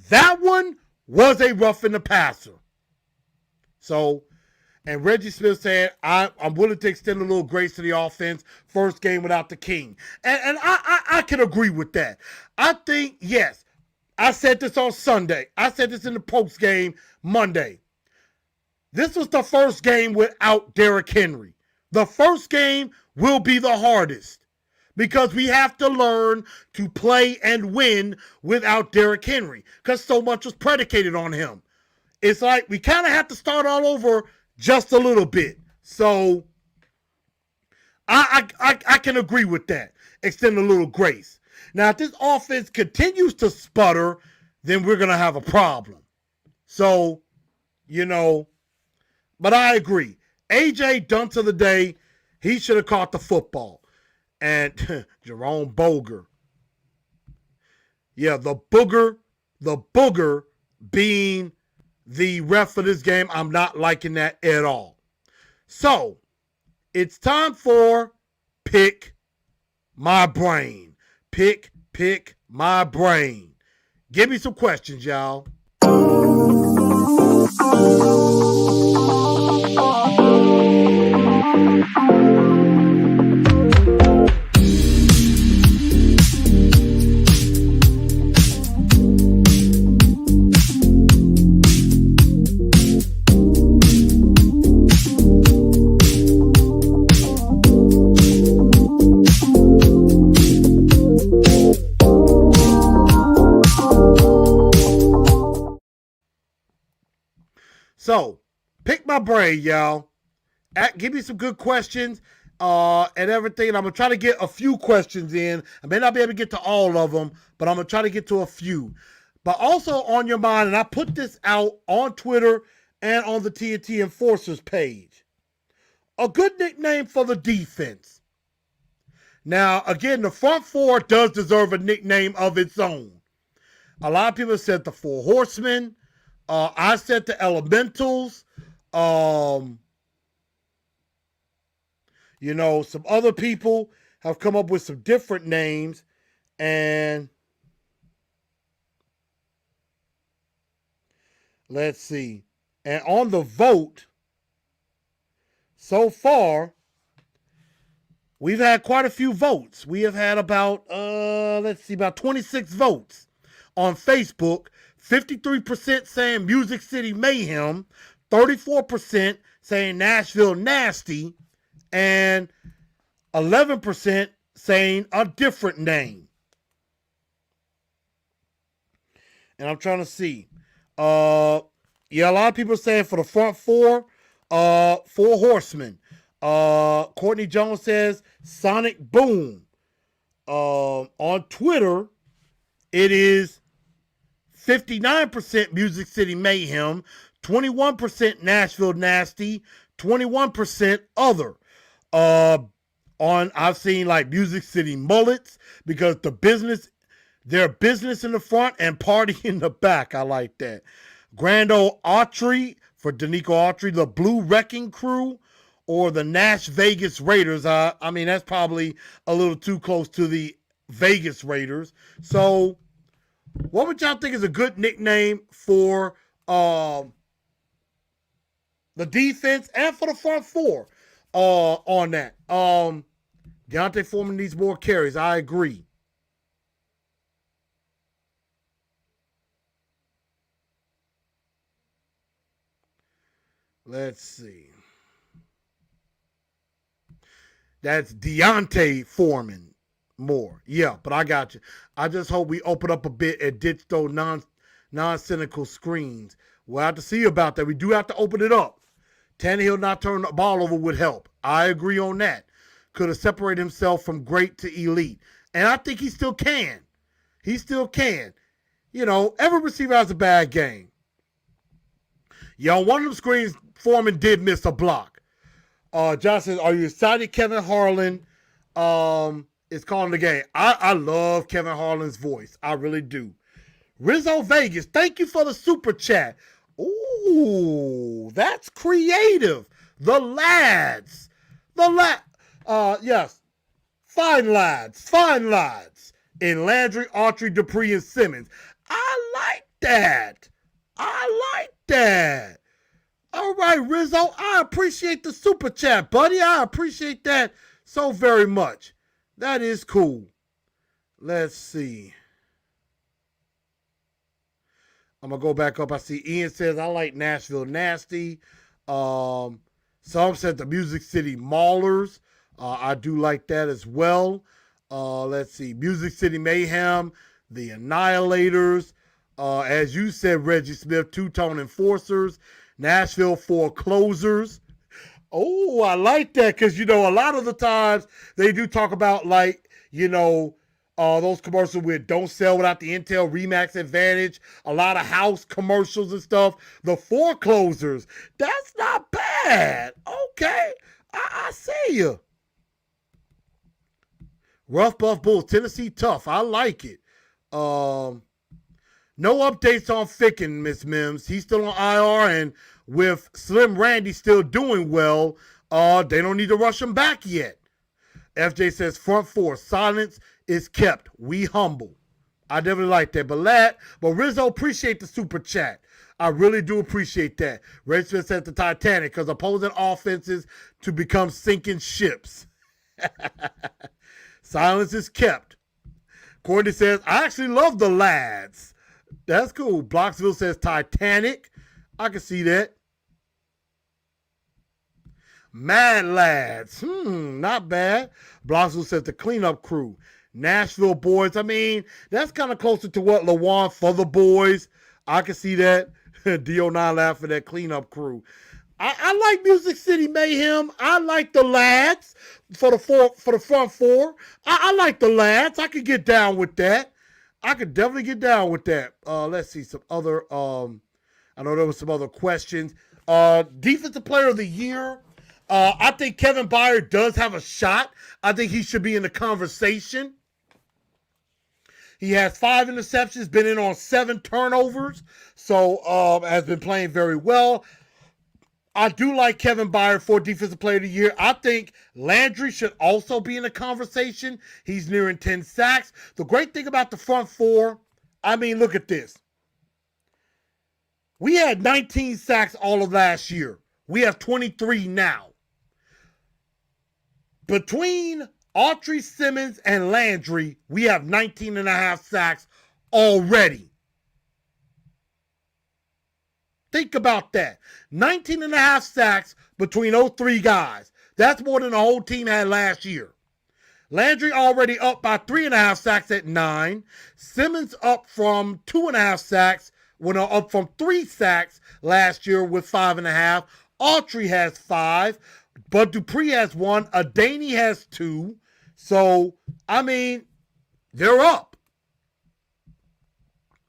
That one was a roughing the passer. So, and Reggie Smith said, I'm willing to extend a little grace to the offense. First game without the king. And I can agree with that. I think, yes, I said this on Sunday. I said this in the post game Monday. This was the first game without Derrick Henry. The first game will be the hardest because we have to learn to play and win without Derrick Henry because so much was predicated on him. It's like we kind of have to start all over just a little bit. So I can agree with that. Extend a little grace. Now, if this offense continues to sputter, then we're going to have a problem. So, but I agree. AJ Dunce of the Day, he should have caught the football. And Jerome Boger. Yeah, the booger being the ref for this game, I'm not liking that at all. So, it's time for Pick My Brain. Pick My Brain. Give me some questions, y'all. So, pick my brain, y'all. Give me some good questions and everything. I'm going to try to get a few questions in. I may not be able to get to all of them, but I'm going to try to get to a few. But also on your mind, and I put this out on Twitter and on the TNT Enforcers page. A good nickname for the defense. Now, again, the front four does deserve a nickname of its own. A lot of people said the Four Horsemen. I said the Elementals. Some other people have come up with some different names. And let's see. And on the vote, so far, we've had quite a few votes. We have had about 26 votes on Facebook. 53% saying Music City Mayhem, 34% saying Nashville Nasty, and 11% saying a different name. And I'm trying to see. A lot of people are saying for the front four, Four Horsemen. Courtney Jones says Sonic Boom. On Twitter, it is 59% Music City Mayhem, 21% Nashville Nasty, 21% other. I've seen like Music City Mullets because their business in the front and party in the back. I like that. Grand Ole Autry for Danico Autry, the Blue Wrecking Crew, or the Nash Vegas Raiders. That's probably a little too close to the Vegas Raiders. So, what would y'all think is a good nickname for the defense and for the front four on that? Deontay Foreman needs more carries. I agree. Let's see. That's Deontay Foreman more. Yeah, but I got you. I just hope we open up a bit and ditch those non-cynical screens. We'll have to see about that. We do have to open it up. Tannehill not turning the ball over would help. I agree on that. Could have separated himself from great to elite. And I think he still can. He still can. You know, every receiver has a bad game. Yo, one of them screens, Foreman did miss a block. Josh says, are you excited Kevin Harlan is calling the game? I love Kevin Harlan's voice. I really do. Rizzo Vegas, thank you for the super chat. Ooh, that's creative. The lads. Yes. Fine lads. In Landry, Autry, Dupree, and Simmons. I like that. All right, Rizzo, I appreciate the super chat, buddy. I appreciate that so very much. That is cool. Let's see. I'm going to go back up. I see Ian says, I like Nashville Nasty. Some said the Music City Maulers. I do like that as well. Let's see. Music City Mayhem, the Annihilators. As you said, Reggie Smith, Two-Tone Enforcers. Nashville Foreclosers. Oh, I like that because, you know, a lot of the times they do talk about, like, you know, those commercials with don't sell without the Intel Remax Advantage, a lot of house commercials and stuff. The foreclosers, that's not bad. Okay, I see you. Rough Buff Bulls, Tennessee Tough, I like it. No updates on Ficken, Miss Mims. He's still on IR, and with Slim Randy still doing well, they don't need to rush him back yet. FJ says front four, silence is kept. We humble. I definitely like that. But Rizzo, appreciate the super chat. I really do appreciate that. Ray Smith said the Titanic because opposing offenses to become sinking ships. Silence is kept. Courtney says, I actually love the lads. That's cool. Blocksville says Titanic. I can see that. Mad lads. Not bad. Blocksville says the cleanup crew. Nashville boys. I mean, that's kind of closer to what LaJuan for the boys. I can see that. D09 laughing at cleanup crew. I like Music City Mayhem. I like the lads for the front four. I like the lads. I could get down with that. I could definitely get down with that. Let's see some other. I know there was some other questions. Defensive Player of the Year. I think Kevin Byard does have a shot. I think he should be in the conversation. He has 5 interceptions, been in on 7 turnovers, so has been playing very well. I do like Kevin Byard for Defensive Player of the Year. I think Landry should also be in the conversation. He's nearing 10 sacks. The great thing about the front four, I mean, look at this. We had 19 sacks all of last year. We have 23 now. Between Autry, Simmons, and Landry, we have 19 and a half sacks already. Think about that. 19 and a half sacks between those 3 guys. That's more than the whole team had last year. Landry already up by 3.5 sacks at 9. Simmons up from 2.5 sacks, up from 3 sacks last year with 5.5. Autry has 5. But Dupree has 1. Adaney has 2. So, I mean, they're up.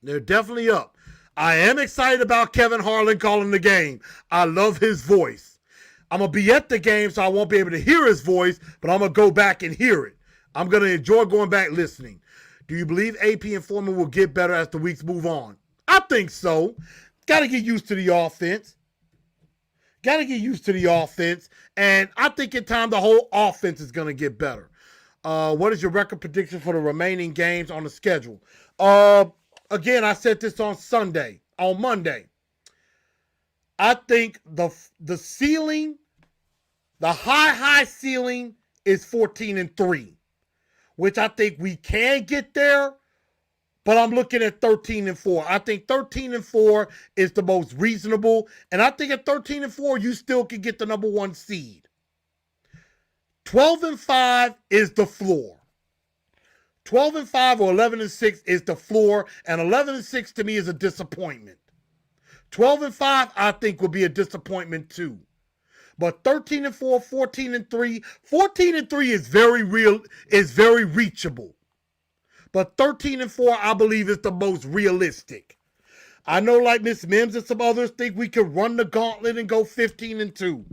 They're definitely up. I am excited about Kevin Harlan calling the game. I love his voice. I'm going to be at the game, so I won't be able to hear his voice, but I'm going to go back and hear it. I'm going to enjoy going back listening. Do you believe AP and Foreman will get better as the weeks move on? I think so. Got to get used to the offense. And I think in time the whole offense is going to get better. What is your record prediction for the remaining games on the schedule? Again, I said this on Monday. I think the ceiling, the high ceiling is 14-3, which I think we can get there, but I'm looking at 13-4. I think 13-4 is the most reasonable, and I think at 13-4, you still can get the number 1 seed. 12-5 is the floor. 12-5 or 11-6 is the floor, and 11-6 to me is a disappointment. 12-5, I think, will be a disappointment too. But 13-4, 14-3, 14-3 is very real, is very reachable. But 13-4, I believe, is the most realistic. I know, like Miss Mims and some others think we could run the gauntlet and go 15-2.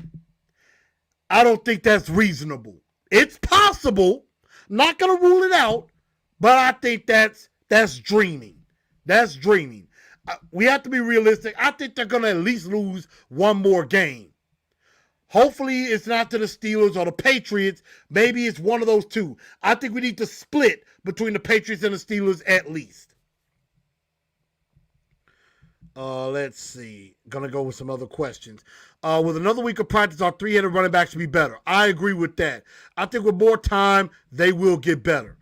I don't think that's reasonable. It's possible. Not gonna rule it out, but I think that's dreaming. That's dreaming. We have to be realistic. I think they're gonna at least lose one more game. Hopefully, it's not to the Steelers or the Patriots. Maybe it's one of those two. I think we need to split between the Patriots and the Steelers at least. Let's see. Gonna go with some other questions. With another week of practice, our three-headed running back should be better. I agree with that. I think with more time, they will get better.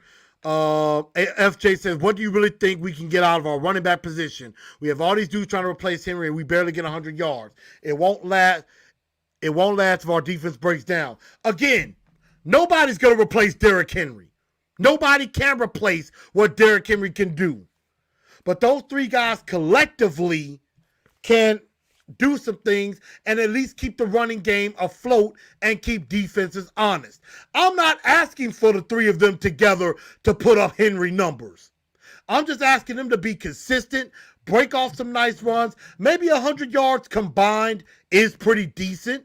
FJ says, what do you really think we can get out of our running back position? We have all these dudes trying to replace Henry, and we barely get 100 yards. It won't last if our defense breaks down. Again, nobody's going to replace Derrick Henry. Nobody can replace what Derrick Henry can do. But those three guys collectively can do some things and at least keep the running game afloat and keep defenses honest. I'm not asking for the three of them together to put up Henry numbers. I'm just asking them to be consistent, break off some nice runs. Maybe 100 yards combined is pretty decent.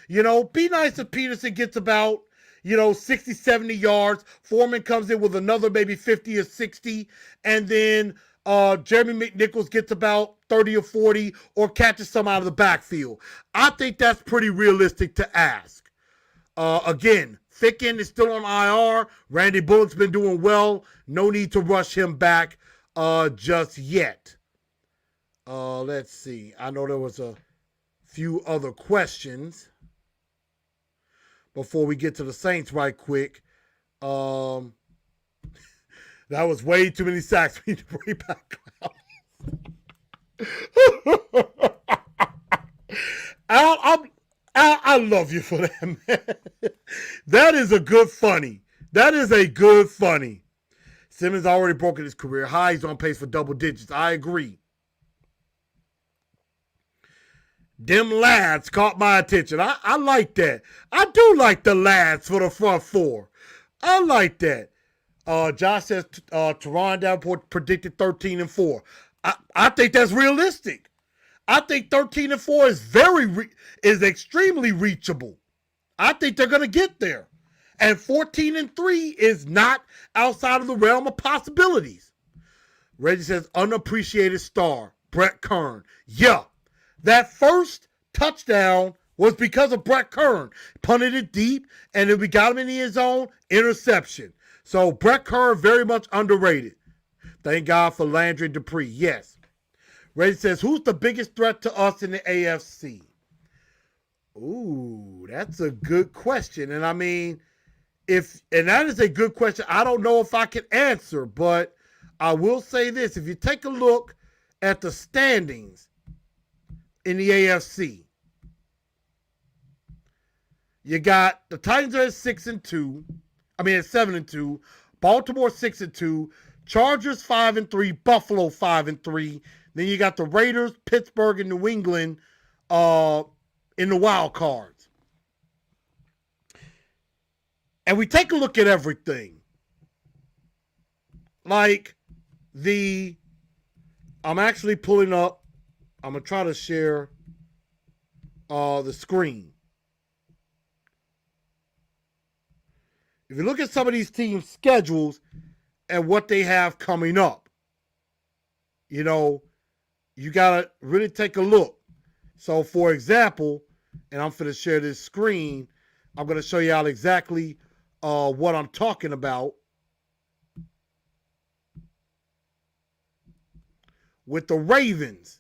You know, be nice if Peterson gets about, 60, 70 yards. Foreman comes in with another maybe 50 or 60. And then Jeremy McNichols gets about 30 or 40 or catches some out of the backfield. I think that's pretty realistic to ask. Again, Ficken is still on IR. Randy Bullock's been doing well. No need to rush him back just yet. Let's see. I know there was a few other questions before we get to the Saints right quick. That was way too many sacks. We need to bring back Al, I love you for that, man. That is a good funny. That is a good funny. Simmons already broken his career high. He's on pace for double digits. I agree. Them lads caught my attention. I like that. I do like the lads for the front four. I like that. Josh says Teron Davenport predicted 13-4. I think that's realistic. I think 13-4 is extremely reachable. I think they're going to get there. And 14-3 is not outside of the realm of possibilities. Reggie says unappreciated star, Brett Kern. Yeah, that first touchdown was because of Brett Kern. Punted it deep, and then we got him in the end zone, interception. So Brett Kern, very much underrated. Thank God for Landry Dupree. Yes. Reggie says, who's the biggest threat to us in the AFC? Ooh, that's a good question. And I mean, and that is a good question. I don't know if I can answer, but I will say this. If you take a look at the standings in the AFC, you got the Titans are at 6-2. I mean, at 7-2. Baltimore 6-2. Chargers 5-3. Buffalo 5-3. Then you got the Raiders, Pittsburgh, and New England in the wild cards. And we take a look at everything. Like I'm actually pulling up. I'm going to try to share the screen. If you look at some of these teams' schedules and what they have coming up, you got to really take a look. So, for example, and I'm going to share this screen, I'm going to show you out exactly what I'm talking about with the Ravens.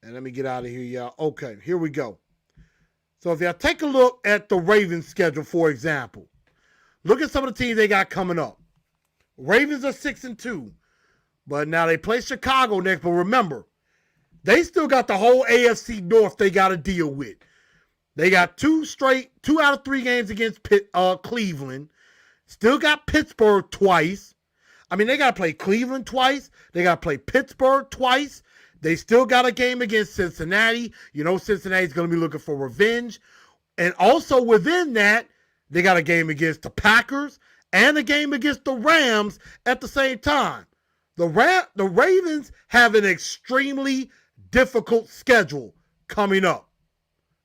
And let me get out of here, y'all. Okay, here we go. So if you take a look at the Ravens schedule, for example, look at some of the teams they got coming up. Ravens are 6-2, but now they play Chicago next. But remember, they still got the whole AFC North they got to deal with. They got 2 out of 3 games against Cleveland. Still got Pittsburgh twice. I mean, they got to play Cleveland twice. They got to play Pittsburgh twice. They still got a game against Cincinnati. You know Cincinnati's going to be looking for revenge. And also within that, they got a game against the Packers and a game against the Rams at the same time. The Ravens have an extremely difficult schedule coming up.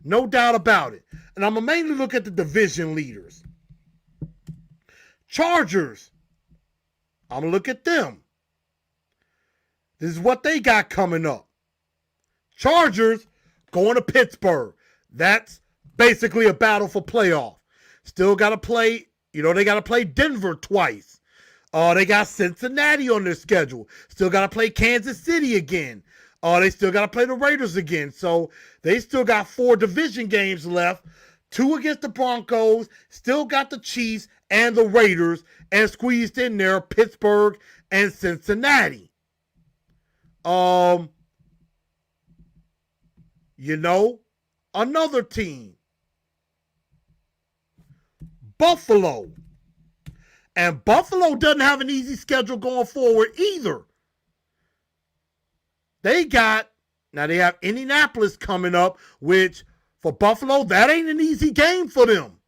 No doubt about it. And I'm going to mainly look at the division leaders. Chargers. I'm going to look at them. This is what they got coming up. Chargers going to Pittsburgh. That's basically a battle for playoff. Still got to play, they got to play Denver twice. They got Cincinnati on their schedule. Still got to play Kansas City again. They still got to play the Raiders again. So they still got 4 division games left. 2 against the Broncos. Still got the Chiefs and the Raiders. And squeezed in there Pittsburgh and Cincinnati. Another team. Buffalo. And Buffalo doesn't have an easy schedule going forward either. They have Indianapolis coming up, which for Buffalo, that ain't an easy game for them.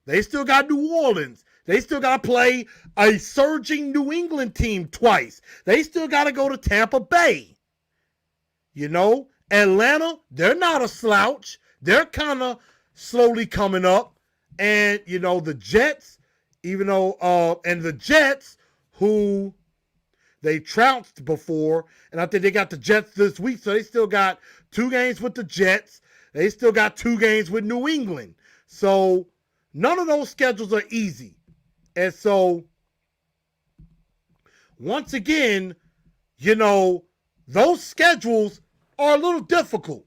They still got New Orleans. They still got to play a surging New England team twice. They still got to go to Tampa Bay. Atlanta, they're not a slouch. They're kind of slowly coming up. And, the Jets, the Jets, who they trounced before, and I think they got the Jets this week, so they still got 2 games with the Jets. They still got 2 games with New England. So none of those schedules are easy. And so, once again, those schedules are a little difficult.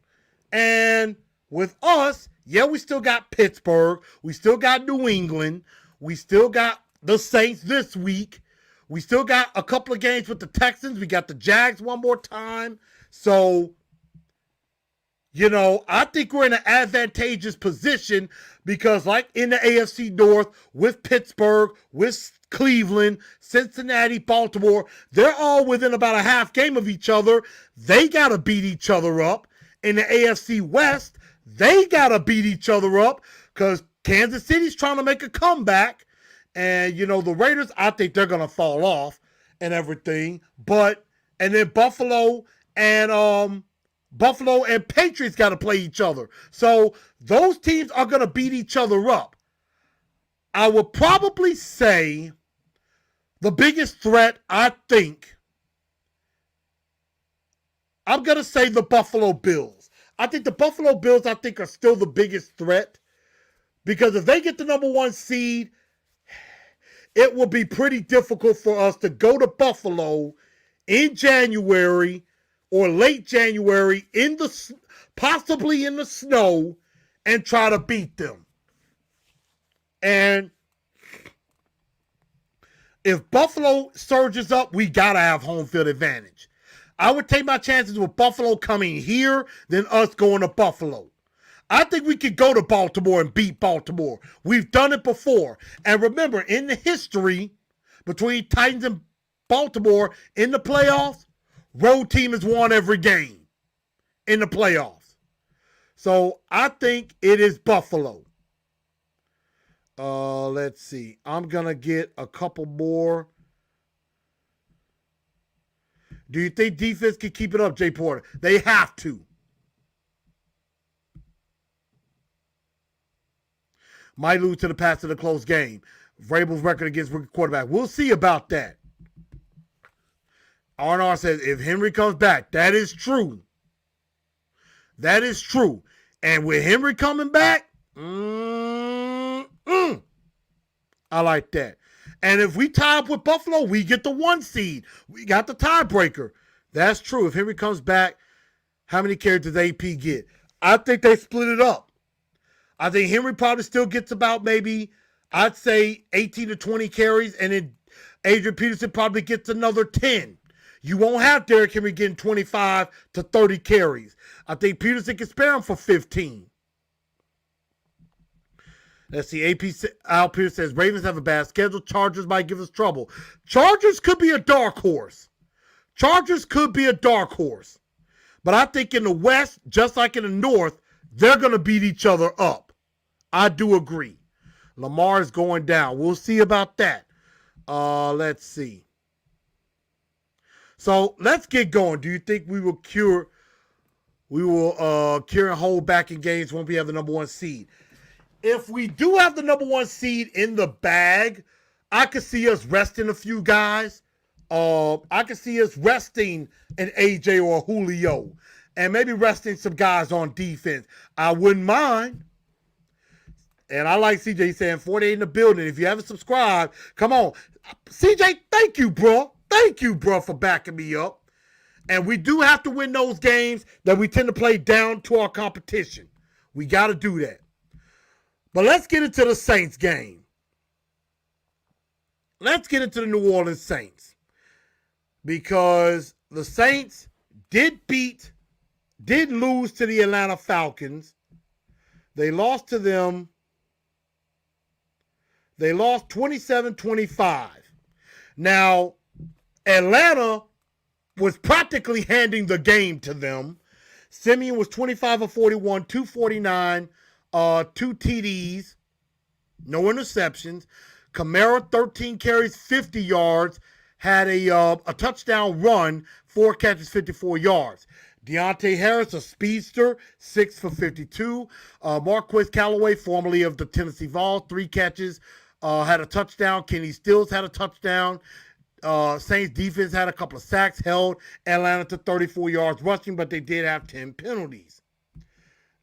And with us, we still got Pittsburgh. We still got New England. We still got the Saints this week. We still got a couple of games with the Texans. We got the Jags one more time. So, I think we're in an advantageous position because like in the AFC North with Pittsburgh, with Cleveland, Cincinnati, Baltimore, they're all within about a half game of each other. They got to beat each other up. In the AFC West, they got to beat each other up because Kansas City's trying to make a comeback. And, the Raiders, I think they're going to fall off and everything. And then Buffalo and Patriots got to play each other. So those teams are going to beat each other up. I would probably say the biggest threat, I think, I'm going to say the Buffalo Bills. I think the Buffalo Bills, are still the biggest threat. Because if they get the number 1 seed, it will be pretty difficult for us to go to Buffalo in January or late January, possibly in the snow, and try to beat them. And if Buffalo surges up, we got to have home field advantage. I would take my chances with Buffalo coming here than us going to Buffalo. I think we could go to Baltimore and beat Baltimore. We've done it before. And remember, in the history between Titans and Baltimore in the playoffs, road team has won every game in the playoffs. So I think it is Buffalo. Let's see. I'm going to get a couple more. Do you think defense can keep it up, Jay Porter? They have to. Might lose to the Pats in a close game. Vrabel's record against rookie quarterback. We'll see about that. R&R says, if Henry comes back, that is true. That is true. And with Henry coming back, I like that. And if we tie up with Buffalo, we get the 1 seed. We got the tiebreaker. That's true. If Henry comes back, how many carries does AP get? I think they split it up. I think Henry probably still gets about maybe, I'd say 18 to 20 carries, and then Adrian Peterson probably gets another 10. You won't have Derrick Henry getting 25 to 30 carries. I think Peterson can spare him for 15. Let's see. Al Pierce says Ravens have a bad schedule. Chargers might give us trouble. Chargers could be a dark horse. Chargers could be a dark horse. But I think in the West, just like in the North, they're going to beat each other up. I do agree. Lamar is going down. We'll see about that. Let's see. So let's get going. Do you think we will cure and hold back in games when we have the number 1 seed? If we do have the number 1 seed in the bag, I could see us resting a few guys. I could see us resting an AJ or a Julio and maybe resting some guys on defense. I wouldn't mind. And I like CJ saying 48 in the building. If you haven't subscribed, come on. CJ, thank you, bro. Thank you, bro, for backing me up. And we do have to win those games that we tend to play down to our competition. We got to do that. But let's get into the Saints game. Let's get into the New Orleans Saints. Because the Saints did lose to the Atlanta Falcons. They lost to them. They lost 27-25. Now, Atlanta was practically handing the game to them. Simeon was 25 of 41, 249, 2 TDs, no interceptions. Kamara, 13 carries, 50 yards, had a touchdown run, 4 catches, 54 yards. Deontay Harris, a speedster, 6 for 52. Marquez Callaway, formerly of the Tennessee Vols, 3 catches, had a touchdown. Kenny Stills had a touchdown. Saints defense had a couple of sacks, held Atlanta to 34 yards rushing, but they did have 10 penalties.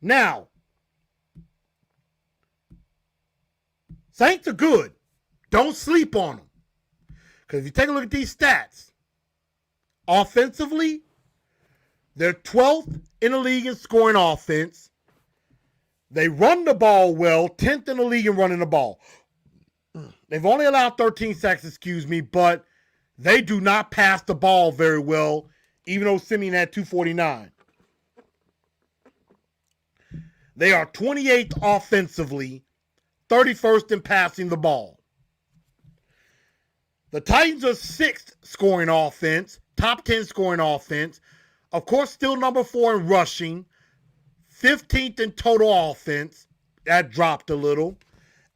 Now, Saints are good. Don't sleep on them. Because if you take a look at these stats, offensively, they're 12th in the league in scoring offense. They run the ball well, 10th in the league in running the ball. They've only allowed 13 sacks, but they do not pass the ball very well, even though Simeon had 249. They are 28th offensively, 31st in passing the ball. The Titans are 6th scoring offense, top 10 scoring offense. Of course, still number 4 in rushing, 15th in total offense. That dropped a little.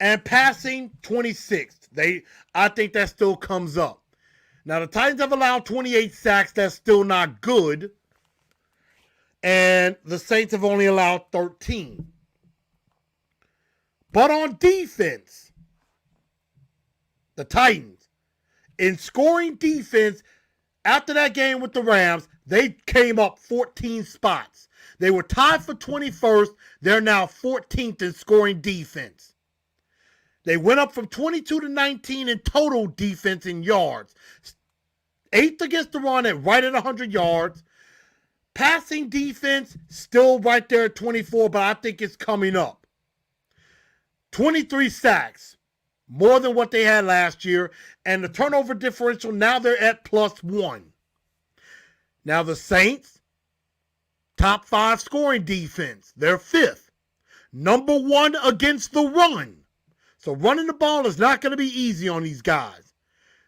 And passing, 26th. I think that still comes up. Now, the Titans have allowed 28 sacks. That's still not good. And the Saints have only allowed 13. But on defense, the Titans, in scoring defense, after that game with the Rams, they came up 14 spots. They were tied for 21st. They're now 14th in scoring defense. They went up from 22 to 19 in total defense in yards. 8th against the run at right at 100 yards. Passing defense still right there at 24, but I think it's coming up. 23 sacks, more than what they had last year. And the turnover differential, now they're at +1. Now the Saints, top 5 scoring defense. They're 5th. Number 1 against the run. So running the ball is not going to be easy on these guys.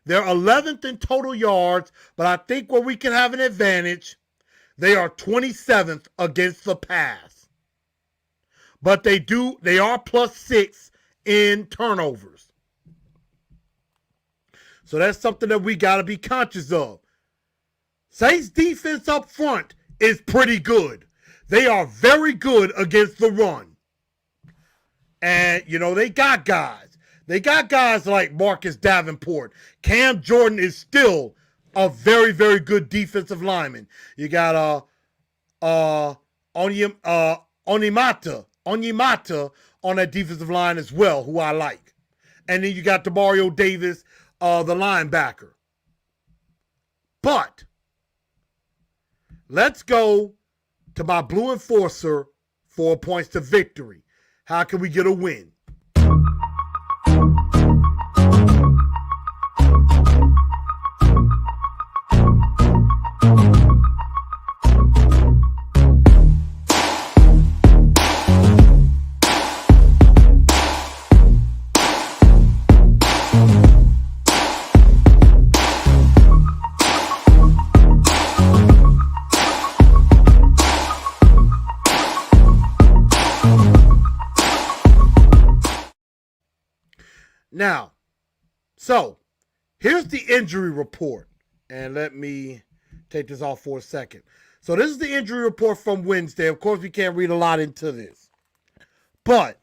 They're 11th in total yards, but I think where we can have an advantage, they are 27th against the pass. But they are +6 in turnovers. So that's something that we got to be conscious of. Saints defense up front is pretty good. They are very good against the run. And, they got guys. They got guys like Marcus Davenport. Cam Jordan is still a very, very good defensive lineman. You got Onyemata on that defensive line as well, who I like. And then you got Demario Davis, the linebacker. But let's go to my Blue Enforcer 4 points to victory. How can we get a win? Now, so here's the injury report. And let me take this off for a second. So this is the injury report from Wednesday. Of course, we can't read a lot into this. But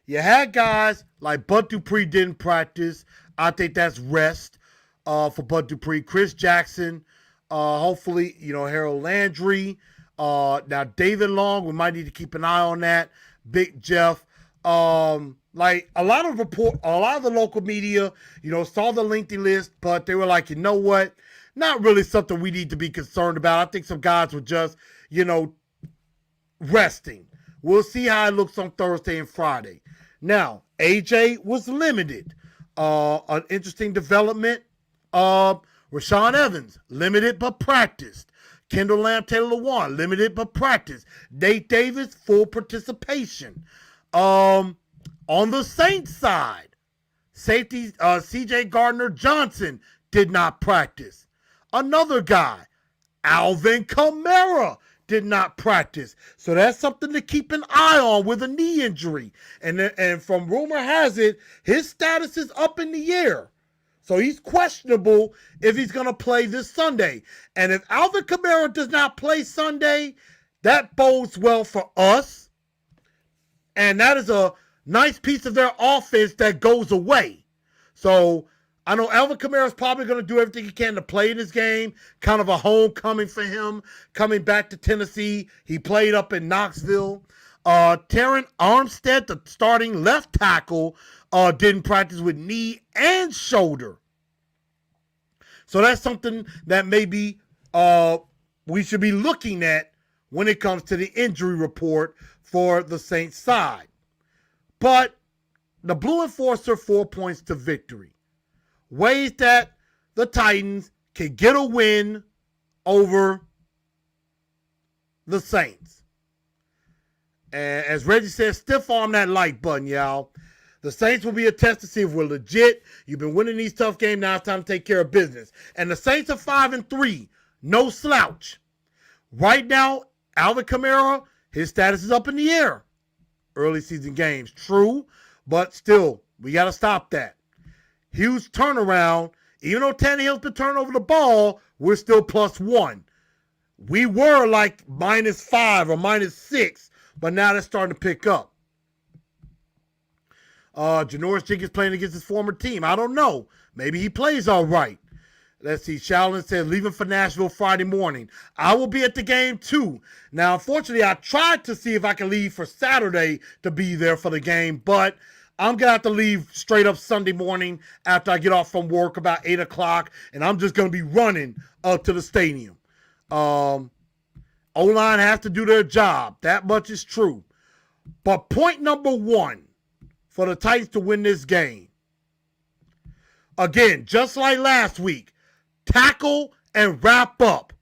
you had guys like Bud Dupree didn't practice. I think that's rest for Bud Dupree. Chris Jackson, hopefully, Harold Landry. Now, David Long, we might need to keep an eye on that. Big Jeff. Like a lot of the local media, saw the lengthy list, but they were like, you know what? Not really something we need to be concerned about. I think some guys were just, resting. We'll see how it looks on Thursday and Friday. Now, AJ was limited. An interesting development. Rashawn Evans, limited but practiced. Kendall Lamb, Taylor Lewan, limited but practiced. Nate Davis, full participation. On the Saints side, safety C.J. Gardner-Johnson did not practice. Another guy, Alvin Kamara, did not practice. So that's something to keep an eye on with a knee injury. And from rumor has it, his status is up in the air. So he's questionable if he's going to play this Sunday. And if Alvin Kamara does not play Sunday, that bodes well for us. And that is a nice piece of their offense that goes away. So I know Alvin Kamara is probably going to do everything he can to play in this game. Kind of a homecoming for him, coming back to Tennessee. He played up in Knoxville. Terran Armstead, the starting left tackle, didn't practice with knee and shoulder. So that's something that maybe we should be looking at when it comes to the injury report for the Saints side. But the Blue Enforcer, 4 points to victory. Ways that the Titans can get a win over the Saints. And as Reggie said, stiff arm that like button, y'all. The Saints will be a test to see if we're legit. You've been winning these tough games. Now it's time to take care of business. And the Saints are 5-3. No slouch. Right now, Alvin Kamara, his status is up in the air. Early season games, true. But still, we got to stop that. Huge turnaround. Even though Tannehill's been turning over the ball, we're still +1. We were like -5 or -6, but now they're starting to pick up. Janoris Jenkins playing against his former team. I don't know. Maybe he plays all right. Let's see. Shaolin said, leaving for Nashville Friday morning. I will be at the game too. Now, unfortunately, I tried to see if I can leave for Saturday to be there for the game, but I'm going to have to leave straight up Sunday morning after I get off from work about 8 o'clock, and I'm just going to be running up to the stadium. O-line has to do their job. That much is true. But point number one for the Titans to win this game, again, just like last week, tackle and wrap up.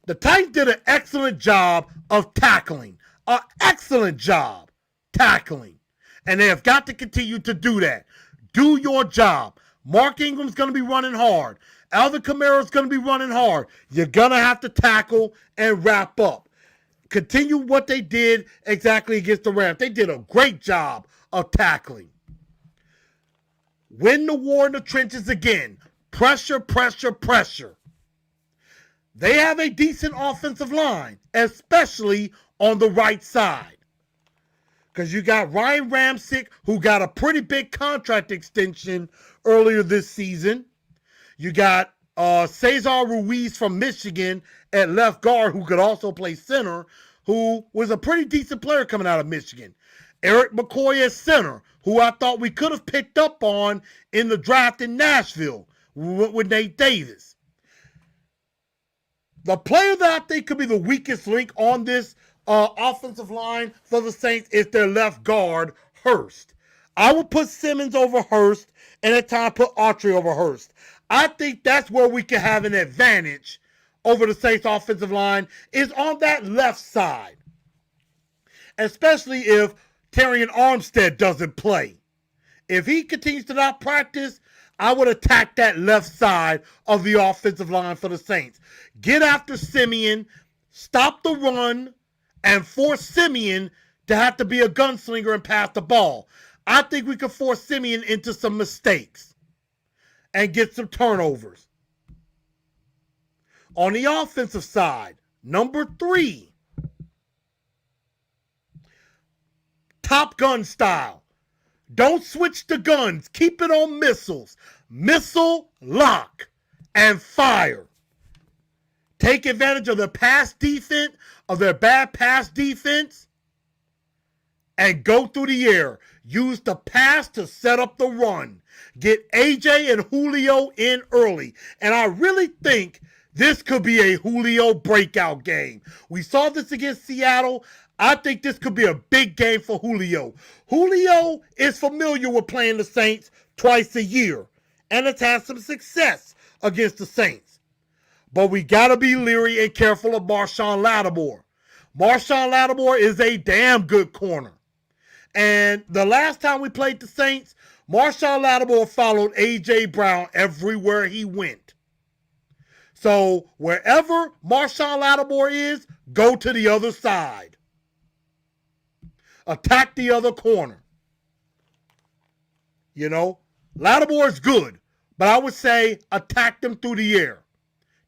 The Titans did an excellent job of tackling. An excellent job tackling. And they have got to continue to do that. Do your job. Mark Ingram's going to be running hard. Alvin Kamara's going to be running hard. You're going to have to tackle and wrap up. Continue what they did exactly against the Rams. They did a great job of tackling. Win the war in the trenches again. Pressure, pressure, pressure. They have a decent offensive line, especially on the right side. Because you got Ryan Ramczyk, who got a pretty big contract extension earlier this season. You got Cesar Ruiz from Michigan at left guard, who could also play center, who was a pretty decent player coming out of Michigan. Eric McCoy at center, who I thought we could have picked up on in the draft in Nashville with Nate Davis. The player that I think could be the weakest link on this offensive line for the Saints is their left guard, Hurst. I would put Simmons over Hurst, and at times put Autry over Hurst. I think that's where we can have an advantage over the Saints offensive line, is on that left side. Especially if Terran Armstead doesn't play. If he continues to not practice, I would attack that left side of the offensive line for the Saints. Get after Simeon, stop the run, and force Simeon to have to be a gunslinger and pass the ball. I think we could force Simeon into some mistakes and get some turnovers. On the offensive side, number 3, Top Gun style. Don't switch the guns. Keep it on missiles. Missile, lock, and fire. Take advantage of their pass defense, of their bad pass defense, and go through the air. Use the pass to set up the run. Get AJ and Julio in early. And I really think this could be a Julio breakout game. We saw this against Seattle. I think this could be a big game for Julio. Julio is familiar with playing the Saints twice a year and has had some success against the Saints. But we got to be leery and careful of Marshawn Lattimore. Marshawn Lattimore is a damn good corner. And the last time we played the Saints, Marshawn Lattimore followed A.J. Brown everywhere he went. So wherever Marshawn Lattimore is, go to the other side. Attack the other corner. You know, Lattimore is good, but I would say attack them through the air.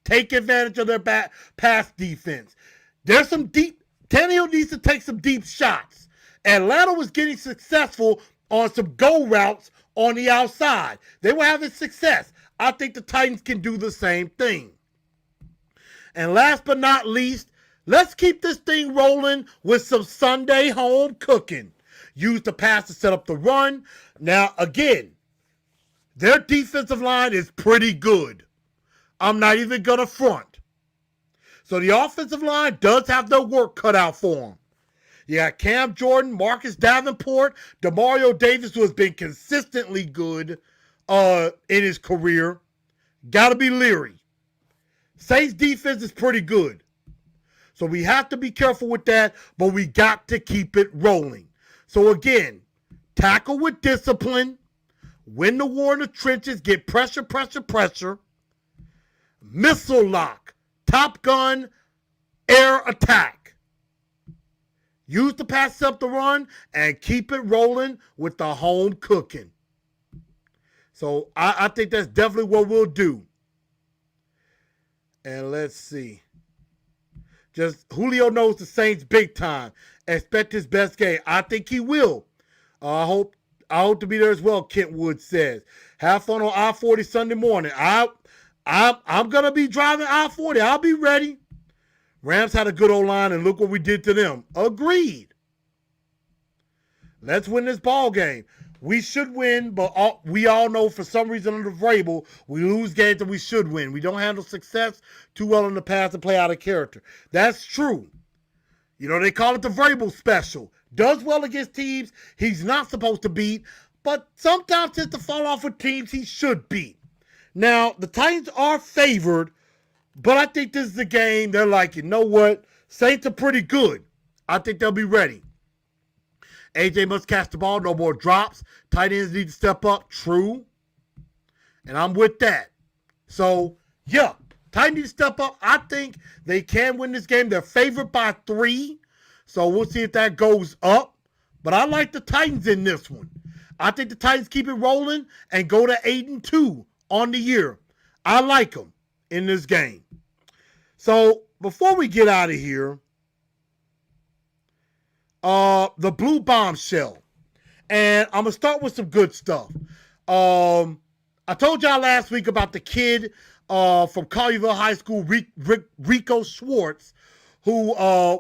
Take advantage of their pass defense. There's some deep, Tannehill needs to take some deep shots. Atlanta was getting successful on some go routes on the outside. They were having success. I think the Titans can do the same thing. And last but not least, let's keep this thing rolling with some Sunday home cooking. Use the pass to set up the run. Now, again, their defensive line is pretty good. I'm not even going to front. So the offensive line does have their work cut out for them. You got Cam Jordan, Marcus Davenport, Demario Davis, who has been consistently good in his career. Got to be leery. Saints defense is pretty good. So we have to be careful with that, but we got to keep it rolling. So again, tackle with discipline, win the war in the trenches, get pressure, pressure, pressure, missile lock, Top Gun, air attack. Use the pass up the run and keep it rolling with the home cooking. So I think that's definitely what we'll do. And let's see. Just Julio knows the Saints big time. Expect his best game. I think he will. I hope to be there as well, Kent Wood says. Have fun on I-40 Sunday morning. I'm going to be driving I-40. I'll be ready. Rams had a good O-line, and look what we did to them. Agreed. Let's win this ball game. We should win, but we all know for some reason under Vrabel, we lose games that we should win. We don't handle success too well in the past and play out of character. That's true. You know, they call it the Vrabel special. Does well against teams he's not supposed to beat, but sometimes tends to fall off with teams he should beat. Now, the Titans are favored, but I think this is a game they're like, you know what? Saints are pretty good. I think they'll be ready. AJ must catch the ball. No more drops. Tight ends need to step up. True. And I'm with that. So, yeah. Titans need to step up. I think they can win this game. They're favored by 3. So we'll see if that goes up. But I like the Titans in this one. I think the Titans keep it rolling and go to 8-2 on the year. I like them in this game. So before we get out of here, the Blu Bombshell. And I'm going to start with some good stuff. I told y'all last week about the kid from Collierville High School, Rico Schwartz, who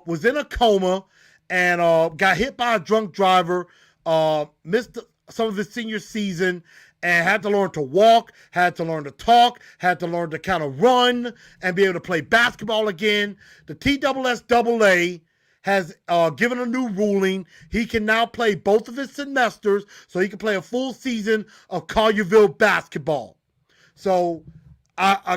was in a coma and got hit by a drunk driver, missed some of his senior season, and had to learn to walk, had to learn to talk, had to learn to kind of run and be able to play basketball again. The TSSAA has given a new ruling. He can now play both of his semesters, so he can play a full season of Collierville basketball. So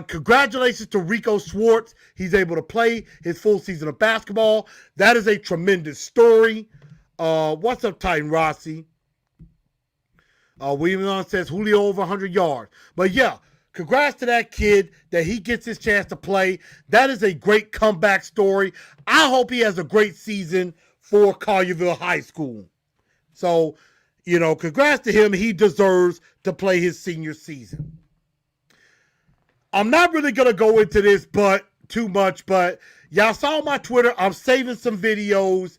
congratulations to Rico Schwartz. He's able to play his full season of basketball. That is a tremendous story. What's up, Titan Rossi? William says Julio over 100 yards. But yeah, congrats to that kid that he gets his chance to play. That is a great comeback story. I hope he has a great season for Collierville High School. So, you know, congrats to him. He deserves to play his senior season. I'm not really going to go into this too much, but y'all saw my Twitter. I'm saving some videos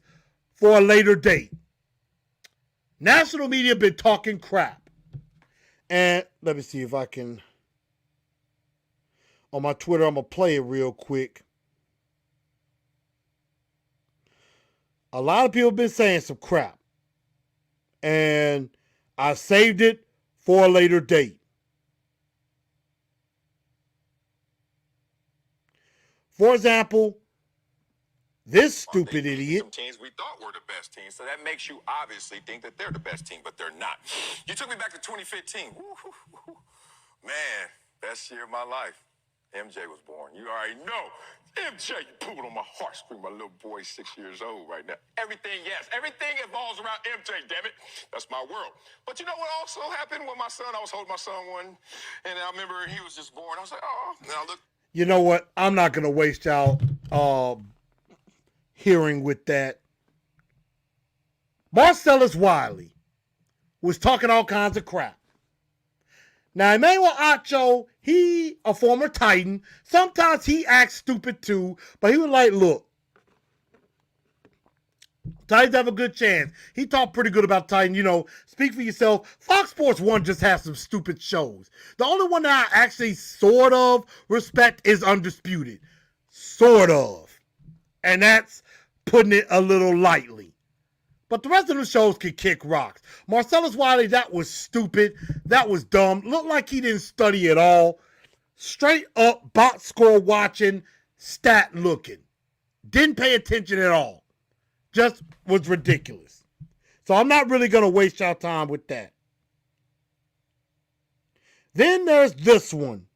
for a later date. National media been talking crap. And let me see if I can. On my Twitter, I'm going to play it real quick. A lot of people have been saying some crap. And I saved it for a later date. For example, this stupid idiot. Some teams we thought were the best teams, so that makes you obviously think that they're the best team, but they're not. You took me back to 2015. Man, best year of my life. MJ was born. You already know. MJ, you put it on my heartstring. My little boy's 6 years old right now. Everything, yes. Everything evolves around MJ, damn it. That's my world. But you know what also happened with my son? I was holding my son one, and I remember he was just born. I was like, oh. Now look. You know what? I'm not going to waste y'all hearing with that. Marcellus Wiley was talking all kinds of crap. Now, Emmanuel Acho, he a former Titan. Sometimes he acts stupid too, but he was like, look, Titans have a good chance. He talked pretty good about Titan. You know, speak for yourself. Fox Sports 1 just has some stupid shows. The only one that I actually sort of respect is Undisputed. Sort of. And that's putting it a little lightly. But the rest of the shows can kick rocks. Marcellus Wiley, that was stupid. That was dumb. Looked like he didn't study at all. Straight up box score watching, stat looking. Didn't pay attention at all. Just was ridiculous. So I'm not really going to waste y'all time with that. Then there's this one.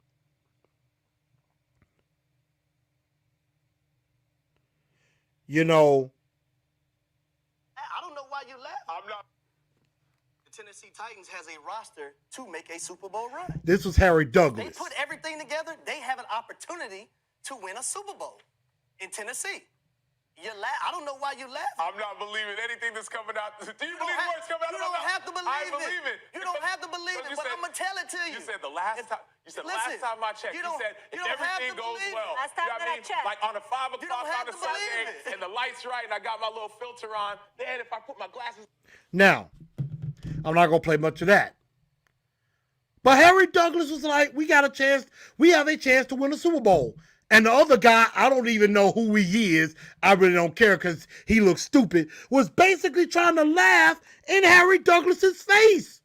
You know, I don't know why you laugh. I'm not. The Tennessee Titans has a roster to make a Super Bowl run. This was Harry Douglas. They put everything together. They have an opportunity to win a Super Bowl in Tennessee. You laugh. I don't know why you laugh. I'm not believing anything that's coming out. Do you believe have, what's coming out? You don't have to believe I it. believe it. You don't have to believe it, but I'm going to tell it to you. You said the last time. You said last time I checked. You said if everything goes well. Last time that I checked. Like on a 5 o'clock on a Sunday and the lights right and I got my little filter on. Then if I put my glasses. Now, I'm not going to play much of that. But Harry Douglas was like, we have a chance to win a Super Bowl. And the other guy, I don't even know who he is. I really don't care because he looks stupid. Was basically trying to laugh in Harry Douglas's face.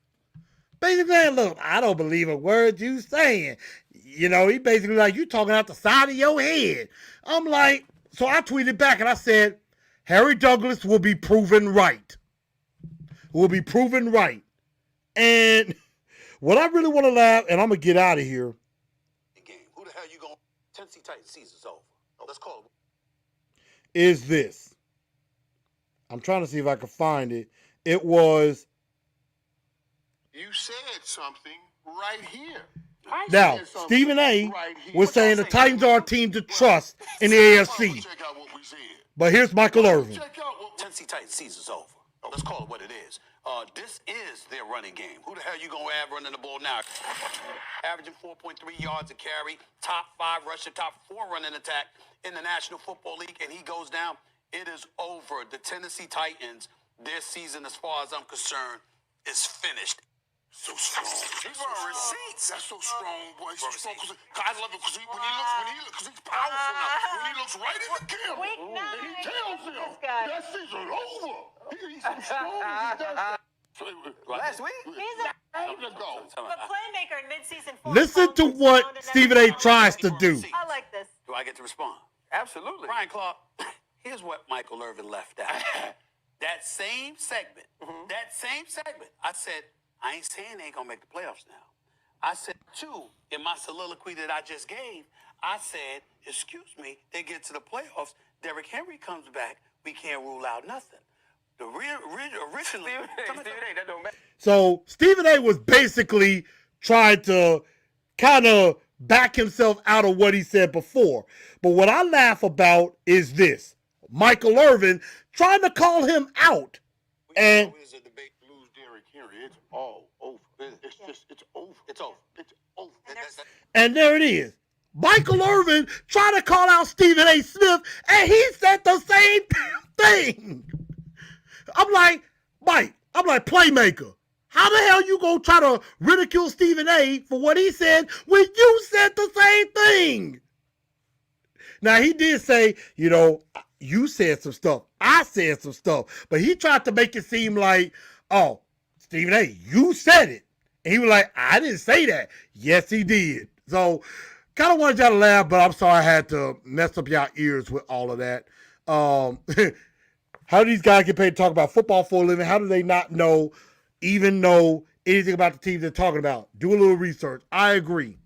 Basically saying, look, I don't believe a word you saying. You know, he basically like, you talking out the side of your head. I'm like, so I tweeted back and I said, Harry Douglas will be proven right. Will be proven right. And what I really want to laugh, and I'm going to get out of here. Who the hell you going? Tennessee Titans season's over. Let's call it. Is this. I'm trying to see if I can find it. It was. You said something right here. Now, Stephen A. was saying the Titans are a team to trust in the AFC. Check out what we said. But here's Michael Irvin. Check out what Tennessee Titans season's over. Let's call it what it is. This is their running game. Who the hell you gonna have running the ball now? Averaging 4.3 yards a carry, top 5 rusher, top 4 running attack in the National Football League, and he goes down. It is over. The Tennessee Titans, their season, as far as I'm concerned, is finished. So strong. These are receipts. That's so strong, boy. So strong. I love it because he's powerful now. When he looks right in the camera, Week 9. and he tells him This guy. that season over. He's so strong. He does that. Last week? Let's go. The playmaker in midseason 4. Listen to what Stephen A. tries to do. I like this. Do I get to respond? Absolutely. Brian Clark, here's what Michael Irvin left out. That same segment, I said, I ain't saying they ain't going to make the playoffs now. I said, two, in my soliloquy that I just gave, I said, excuse me, they get to the playoffs, Derrick Henry comes back, we can't rule out nothing. The originally... that don't matter. So Stephen A. was basically trying to kind of back himself out of what he said before. But what I laugh about is this. Michael Irvin, trying to call him out. And It's a debate to lose Derrick Henry. It's all over. It's over. It's over. It's over. and there it is. Michael Irvin trying to call out Stephen A. Smith, and he said the same thing. I'm like, Mike, playmaker. How the hell you gonna try to ridicule Stephen A. for what he said when you said the same thing? Now, he did say, you said some stuff. I said some stuff. But he tried to make it seem like, oh, Stephen A., you said it. And he was like, I didn't say that. Yes, he did. So, kind of wanted y'all to laugh, but I'm sorry I had to mess up y'all ears with all of that. How do these guys get paid to talk about football for a living? How do they not even know anything about the team they're talking about? Do a little research. I agree.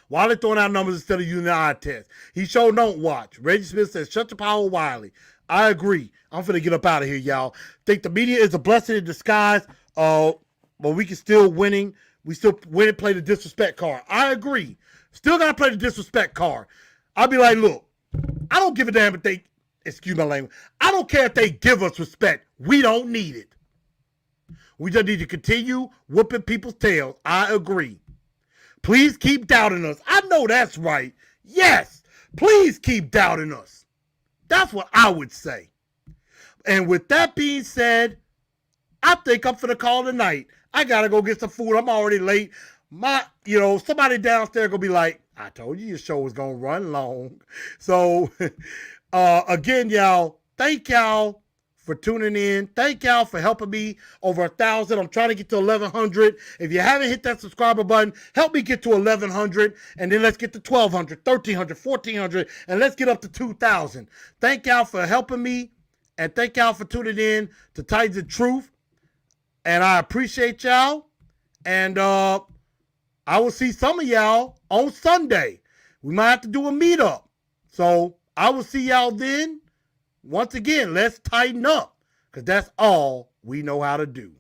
Why are they throwing out numbers instead of using the eye test? He sure don't watch. Reggie Smith says, shut your power, Wiley. I agree. I'm finna get up out of here, y'all. Think the media is a blessing in disguise, but we can still winning. We still win and play the disrespect card. I agree. Still gotta play the disrespect card. I'll be like, look, I don't give a damn if they, excuse my language, I don't care if they give us respect. We don't need it. We just need to continue whooping people's tails. I agree. Please keep doubting us. I know that's right. Yes, please keep doubting us. That's what I would say. And with that being said, I think I'm finna call tonight. I gotta go get some food. I'm already late. Somebody downstairs gonna be like, I told you your show was gonna run long. So, again, y'all, thank y'all for tuning in. Thank y'all for helping me over 1,000. I'm trying to get to 1,100. If you haven't hit that subscriber button, help me get to 1,100. And then let's get to 1,200, 1,300, 1,400. And let's get up to 2,000. Thank y'all for helping me. And thank y'all for tuning in to Titans of Truth. And I appreciate y'all. And I will see some of y'all on Sunday. We might have to do a meetup. So I will see y'all then. Once again, let's tighten up, because that's all we know how to do.